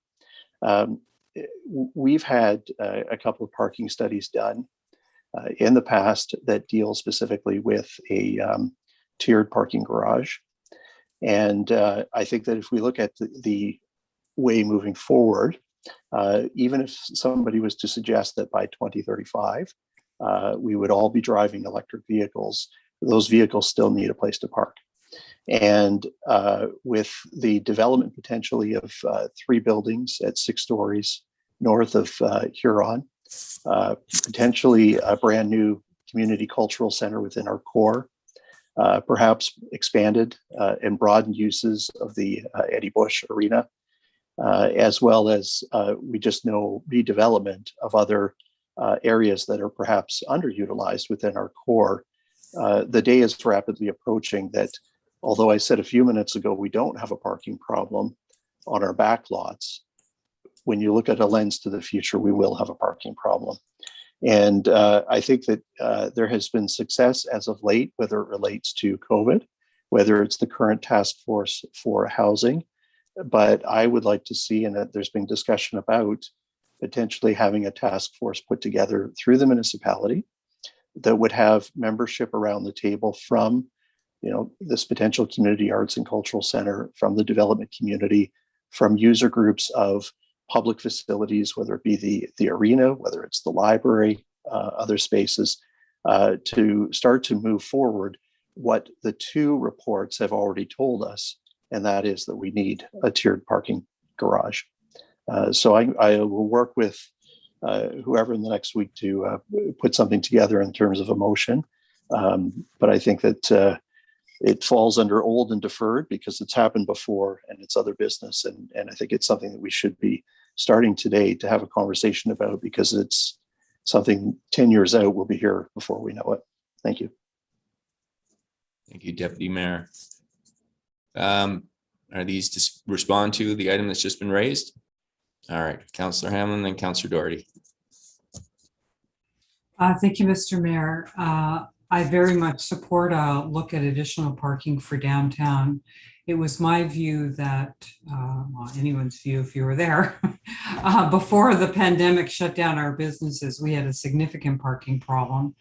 We've had a couple of parking studies done in the past that deal specifically with a tiered parking garage. And I think that if we look at the way moving forward, even if somebody was to suggest that by 2035, we would all be driving electric vehicles, those vehicles still need a place to park. And with the development potentially of 3 buildings at 6 stories north of Huron, potentially a brand new community cultural center within our core, perhaps expanded and broadened uses of the Eddie Bush Arena, as well as we just know redevelopment of other areas that are perhaps underutilized within our core The day is rapidly approaching that, although I said a few minutes ago, we don't have a parking problem on our back lots. When you look at a lens to the future, we will have a parking problem. And I think that there has been success as of late, whether it relates to COVID, whether it's the current task force for housing. But I would like to see, and that there's been discussion about potentially having a task force put together through the municipality that would have membership around the table from, this potential community arts and cultural center, from the development community, from user groups of public facilities, whether it be the arena, whether it's the library, other spaces, to start to move forward what the two reports have already told us, and that is that we need a tiered parking garage. So I will work with whoever in the next week to put something together in terms of a motion. But I think that it falls under old and deferred because it's happened before and it's other business. And I think it's something that we should be starting today to have a conversation about, because it's something 10 years out, we'll be here before we know it. Thank you. Thank you, Deputy Mayor. Are these to respond to the item that's just been raised? All right, Councillor Hamlin, then Councillor Doherty. Thank you, Mr. Mayor. I very much support a look at additional parking for downtown. It was my view that, well, anyone's view if you were there, before the pandemic shut down our businesses, we had a significant parking problem.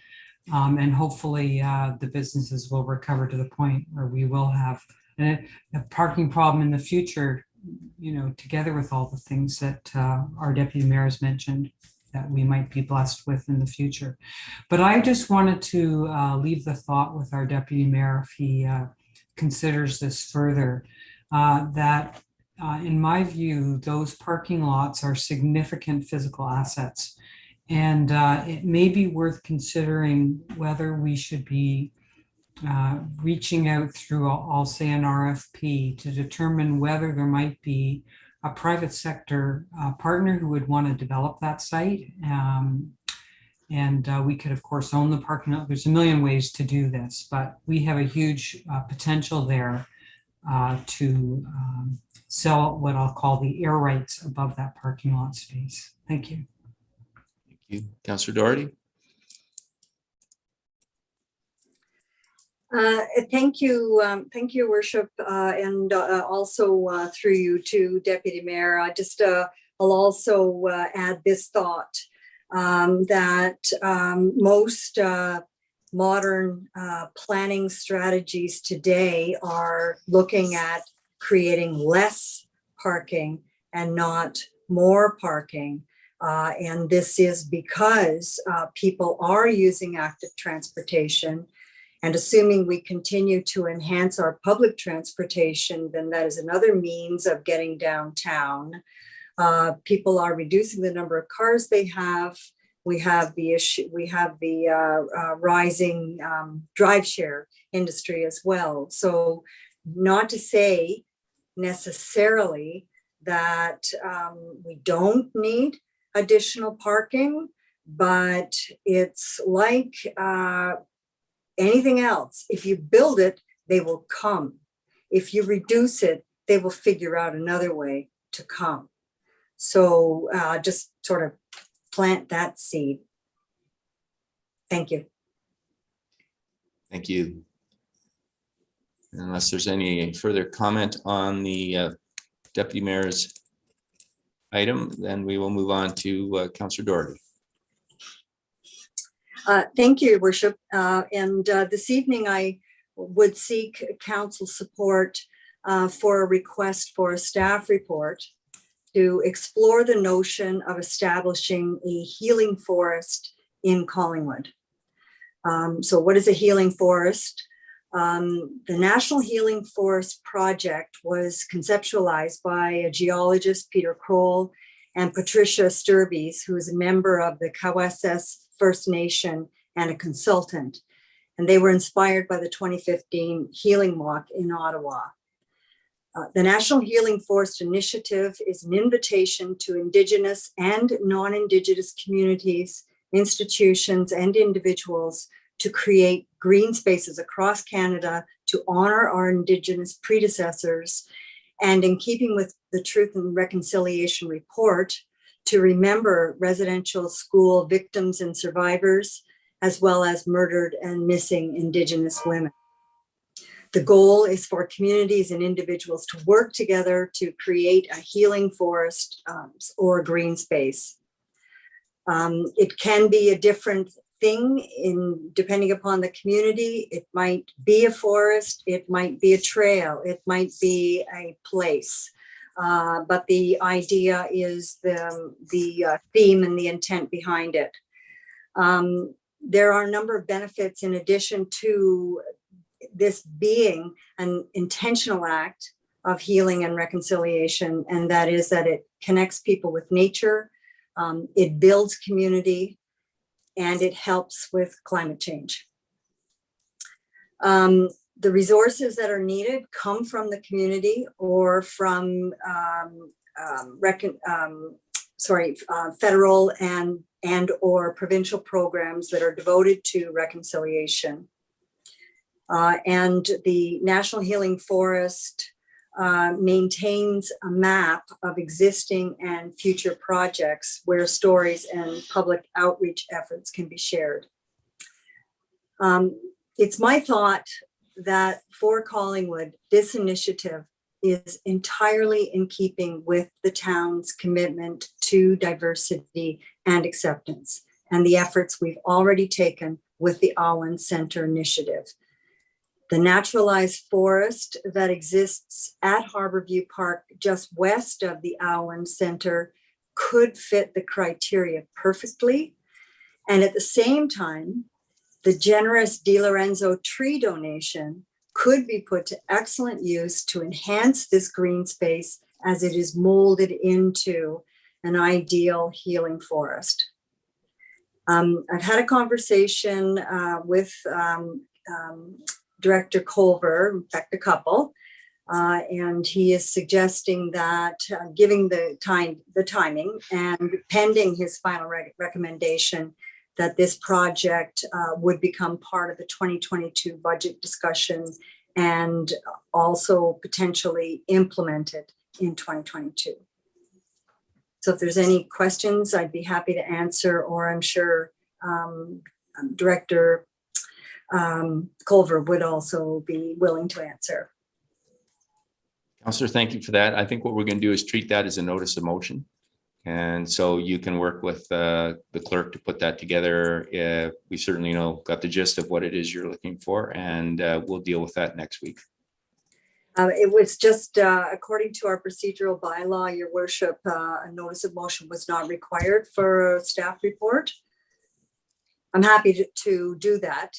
And hopefully the businesses will recover to the point where we will have a parking problem in the future, together with all the things that our Deputy Mayor has mentioned that we might be blessed with in the future. But I just wanted to leave the thought with our Deputy Mayor, if he considers this further, that in my view, those parking lots are significant physical assets. And it may be worth considering whether we should be reaching out through, I'll say, an RFP to determine whether there might be a private sector partner who would want to develop that site. And we could, of course, own the parking lot. There's a million ways to do this, but we have a huge potential there to sell what I'll call the air rights above that parking lot space. Thank you. Thank you. Councillor Doherty. Thank you, Your Worship, and also through you to Deputy Mayor. I'll also add this thought that most modern planning strategies today are looking at creating less parking and not more parking. And this is because people are using active transportation. And assuming we continue to enhance our public transportation, then that is another means of getting downtown. People are reducing the number of cars they have. We have the issue. We have the rising drive share industry as well. So, not to say necessarily that we don't need additional parking, but it's like anything else. If you build it, they will come. If you reduce it, they will figure out another way to come. So just sort of plant that seed. Thank you. Thank you. Unless there's any further comment on the Deputy Mayor's item, then we will move on to Councillor Doherty. Thank you, Your Worship. And this evening, I would seek council support for a request for a staff report to explore the notion of establishing a healing forest in Collingwood. So what is a healing forest? The National Healing Forest Project was conceptualized by a geologist, Peter Kroll, and Patricia Sturbies, who is a member of the Kawesas First Nation and a consultant. And they were inspired by the 2015 Healing Walk in Ottawa. The National Healing Forest Initiative is an invitation to Indigenous and non-Indigenous communities, institutions, and individuals to create green spaces across Canada to honor our Indigenous predecessors, and in keeping with the Truth and Reconciliation Report, to remember residential school victims and survivors, as well as murdered and missing Indigenous women. The goal is for communities and individuals to work together to create a healing forest or a green space. It can be a different thing depending upon the community. It might be a forest, it might be a trail, it might be a place. But the idea is the theme and the intent behind it. There are a number of benefits in addition to this being an intentional act of healing and reconciliation, and that is that it connects people with nature, it builds community, and it helps with climate change. The resources that are needed come from the community or from federal and or provincial programs that are devoted to reconciliation. And the National Healing Forest maintains a map of existing and future projects where stories and public outreach efforts can be shared. It's my thought that for Collingwood, this initiative is entirely in keeping with the town's commitment to diversity and acceptance and the efforts we've already taken with the Awen Centre initiative. The naturalized forest that exists at Harborview Park just west of the Awen Centre could fit the criteria perfectly. And at the same time, the generous Di Lorenzo tree donation could be put to excellent use to enhance this green space as it is molded into an ideal healing forest. I've had a conversation with Director Culver, in fact, a couple, and he is suggesting that giving the timing and pending his final recommendation, that this project would become part of the 2022 budget discussion and also potentially implemented in 2022. So if there's any questions, I'd be happy to answer, or I'm sure Director Culver would also be willing to answer. Councillor, thank you for that. I think what we're going to do is treat that as a notice of motion. And so you can work with the clerk to put that together. We certainly got the gist of what it is you're looking for, and we'll deal with that next week. It was just according to our procedural bylaw, Your Worship, a notice of motion was not required for a staff report. I'm happy to do that.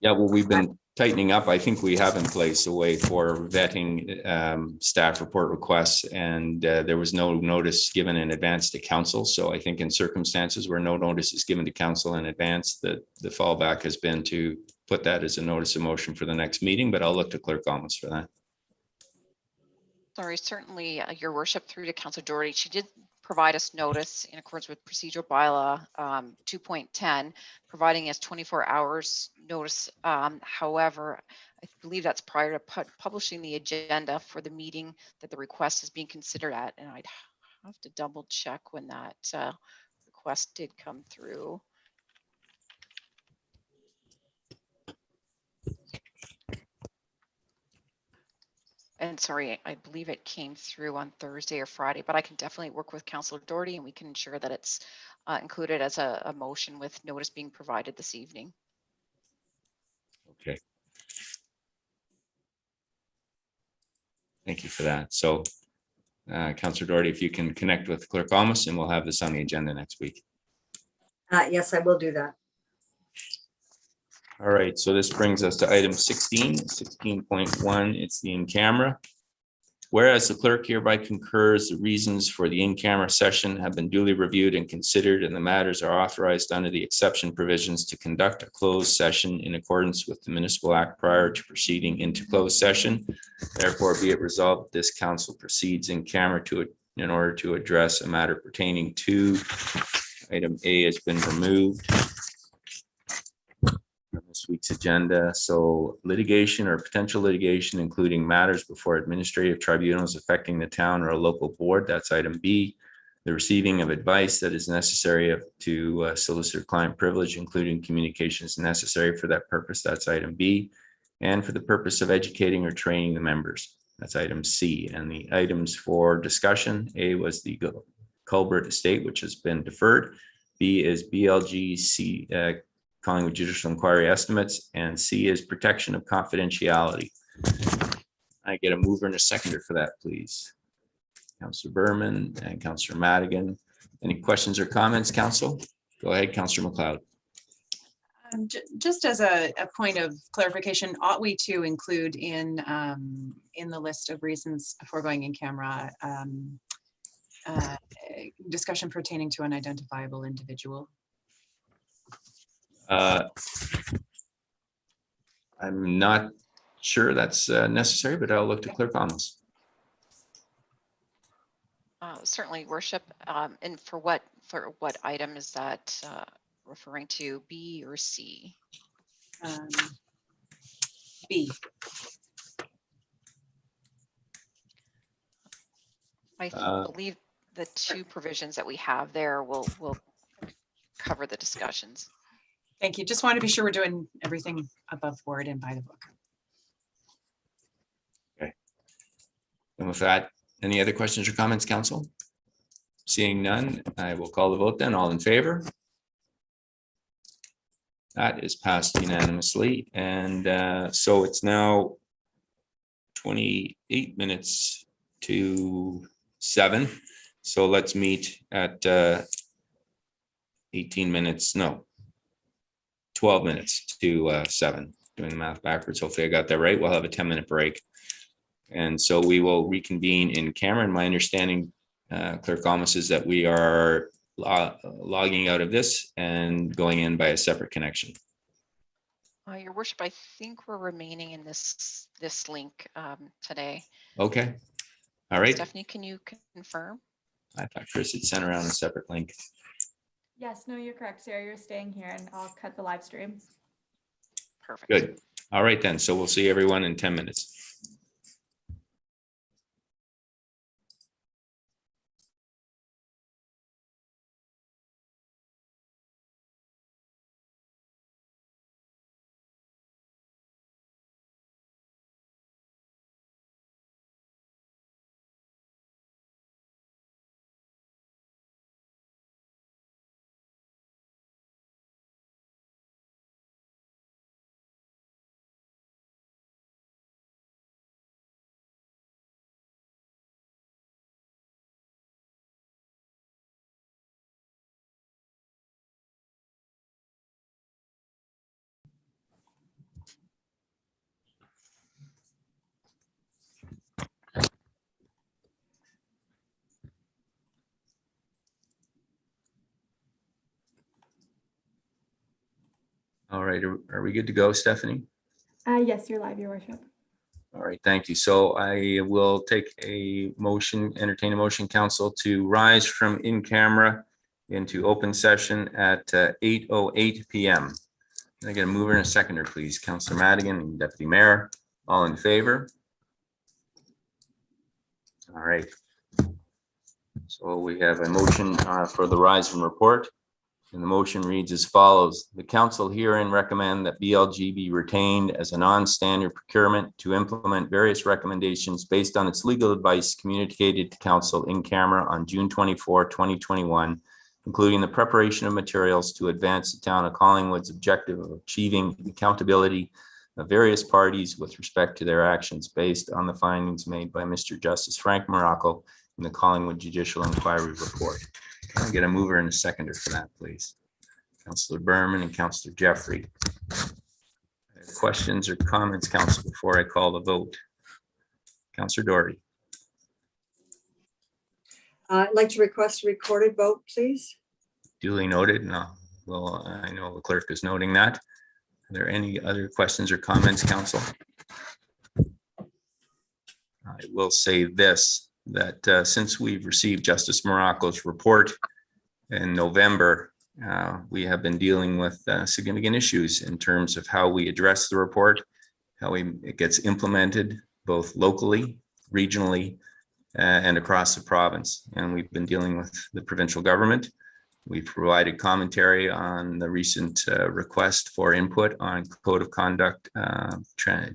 Yeah, well, we've been tightening up. I think we have in place a way for vetting staff report requests, and there was no notice given in advance to council. So I think in circumstances where no notice is given to council in advance, the fallback has been to put that as a notice of motion for the next meeting, but I'll look to Clerk Almus for that. Sorry, certainly, Your Worship, through to Councillor Doherty. She did provide us notice in accordance with procedural bylaw 2.10, providing us 24 hours notice. However, I believe that's prior to publishing the agenda for the meeting that the request is being considered at, and I'd have to double check when that request did come through. And sorry, I believe it came through on Thursday or Friday, but I can definitely work with Councillor Doherty and we can ensure that it's included as a motion with notice being provided this evening. Okay. Thank you for that. So Councillor Doherty, if you can connect with Clerk Almus, and we'll have this on the agenda next week. Yes, I will do that. All right, so this brings us to item 16.1. It's the in-camera. Whereas the clerk hereby concurs the reasons for the in-camera session have been duly reviewed and considered, and the matters are authorized under the exception provisions to conduct a closed session in accordance with the Municipal Act prior to proceeding into closed session. Therefore, be it resolved, this council proceeds in camera in order to address a matter pertaining to item A has been removed. agenda. So litigation or potential litigation, including matters before administrative tribunals affecting the town or a local board. That's item B. The receiving of advice that is necessary to solicit client privilege, including communications necessary for that purpose. That's item B. And for the purpose of educating or training the members. That's item C. And the items for discussion, A was the Culbert Estate, which has been deferred. B is BLGC, Collingwood Judicial Inquiry estimates, and C is protection of confidentiality. I get a mover and a seconder for that, please. Councillor Berman and Councillor Madigan. Any questions or comments, Council? Go ahead, Councillor McLeod. Just as a point of clarification, ought we to include in the list of reasons for going in camera discussion pertaining to an identifiable individual? I'm not sure that's necessary, but I'll look to Clerk Thomas. Certainly, Worship. And for what item is that referring to, B or C? B. I believe the two provisions that we have there will cover the discussions. Thank you. Just want to be sure we're doing everything above board and by the book. Okay. And with that, any other questions or comments, Council? Seeing none, I will call the vote then. All in favor? That is passed unanimously. And so it's now 28 minutes to 7. So let's meet at 18 minutes, no, 12 minutes to 7. Doing the math backwards. Hopefully I got that right. We'll have a 10-minute break. And so we will reconvene in camera. And my understanding, Clerk Thomas, is that we are logging out of this and going in by a separate connection. Your Worship, I think we're remaining in this link today. Okay. All right. Stephanie, can you confirm? I thought Chris had sent around a separate link. Yes, no, you're correct, Sarah. You're staying here and I'll cut the live stream. Perfect. Good. All right then. So we'll see everyone in 10 minutes. All right, are we good to go, Stephanie? Yes, you're live, Your Worship. All right, thank you. So I will take a motion, entertain a motion, Council, to rise from in camera into open session at 8:08 p.m. Can I get a mover and a seconder, please? Councillor Madigan and Deputy Mayor, all in favor? All right. So we have a motion for the rise from report. And the motion reads as follows. The council herein recommend that BLG be retained as a non-standard procurement to implement various recommendations based on its legal advice communicated to council in camera on June 24, 2021, including the preparation of materials to advance the town of Collingwood's objective of achieving accountability of various parties with respect to their actions based on the findings made by Mr. Justice Frank Morocco in the Collingwood Judicial Inquiry Report. Can I get a mover and a seconder for that, please? Councillor Berman and Councillor Jeffrey. Questions or comments, Council, before I call the vote? Councillor Doherty. I'd like to request a recorded vote, please. Duly noted. No, well, I know the clerk is noting that. Are there any other questions or comments, Council? I will say this, that since we've received Justice Morocco's report in November, we have been dealing with significant issues in terms of how we address the report, how it gets implemented both locally, regionally, and across the province. And we've been dealing with the provincial government. We've provided commentary on the recent request for input on code of conduct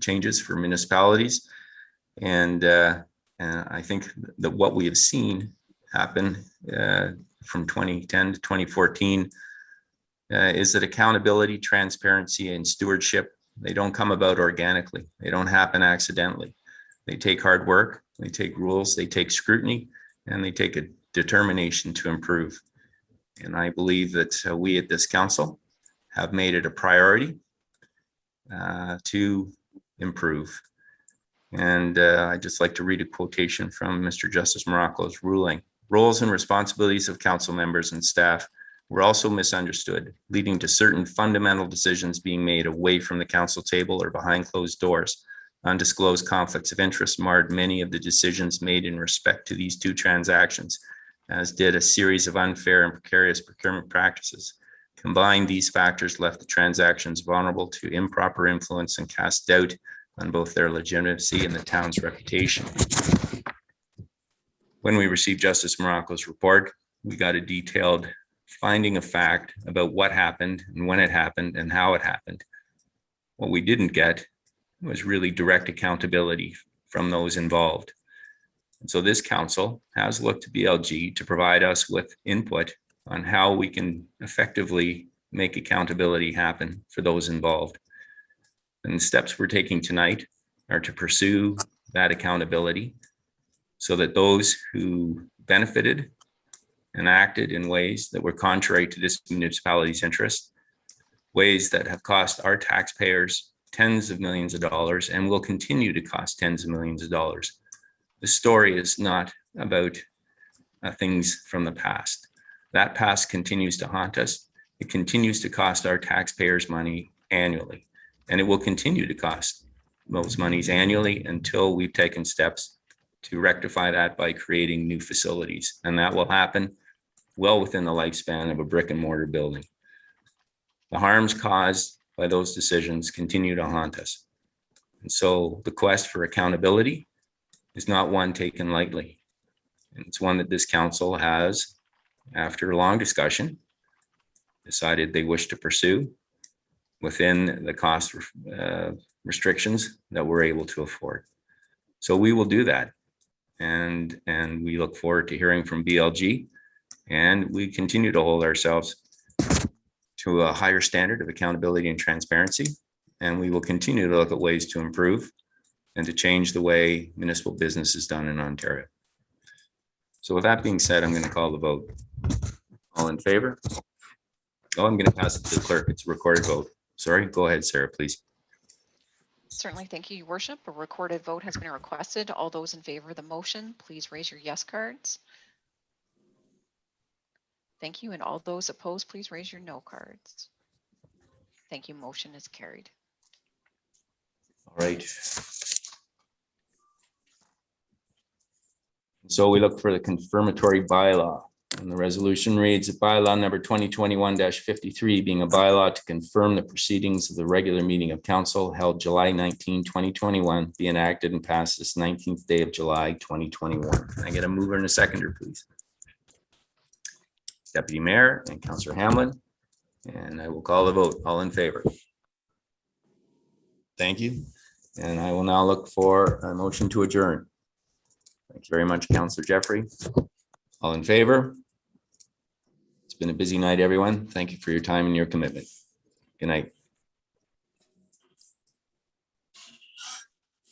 changes for municipalities. And I think that what we have seen happen from 2010 to 2014 is that accountability, transparency, and stewardship, they don't come about organically. They don't happen accidentally. They take hard work, they take rules, they take scrutiny, and they take a determination to improve. And I believe that we at this council have made it a priority to improve. And I'd just like to read a quotation from Mr. Justice Morocco's ruling. Roles and responsibilities of council members and staff were also misunderstood, leading to certain fundamental decisions being made away from the council table or behind closed doors. Undisclosed conflicts of interest marred many of the decisions made in respect to these two transactions, as did a series of unfair and precarious procurement practices. Combined, these factors left the transactions vulnerable to improper influence and cast doubt on both their legitimacy and the town's reputation. When we received Justice Morocco's report, we got a detailed finding of fact about what happened and when it happened and how it happened. What we didn't get was really direct accountability from those involved. And so this council has looked to BLG to provide us with input on how we can effectively make accountability happen for those involved. And the steps we're taking tonight are to pursue that accountability so that those who benefited and acted in ways that were contrary to this municipality's interest, ways that have cost our taxpayers tens of millions of dollars and will continue to cost tens of millions of dollars. The story is not about things from the past. That past continues to haunt us. It continues to cost our taxpayers money annually, and it will continue to cost those monies annually until we've taken steps to rectify that by creating new facilities. And that will happen well within the lifespan of a brick and mortar building. The harms caused by those decisions continue to haunt us. And so the quest for accountability is not one taken lightly. And it's one that this council has, after a long discussion, decided they wish to pursue within the cost restrictions that we're able to afford. So we will do that. And we look forward to hearing from BLG, and we continue to hold ourselves to a higher standard of accountability and transparency. And we will continue to look at ways to improve and to change the way municipal business is done in Ontario. So with that being said, I'm going to call the vote. All in favor? Oh, I'm going to pass it to the clerk. It's a recorded vote. Sorry, go ahead, Sarah, please. Certainly, thank you, Your Worship. A recorded vote has been requested. All those in favor of the motion, please raise your yes cards. Thank you. And all those opposed, please raise your no cards. Thank you. Motion is carried. All right. So we look for the confirmatory bylaw. And the resolution reads, bylaw number 2021-53 being a bylaw to confirm the proceedings of the regular meeting of council held July 19, 2021, be enacted and passed this 19th day of July, 2021. Can I get a mover and a seconder, please? Deputy Mayor and Councillor Hamlin, and I will call the vote. All in favor? Thank you. And I will now look for a motion to adjourn. Thank you very much, Councillor Jeffrey. All in favor? It's been a busy night, everyone. Thank you for your time and your commitment. Good night.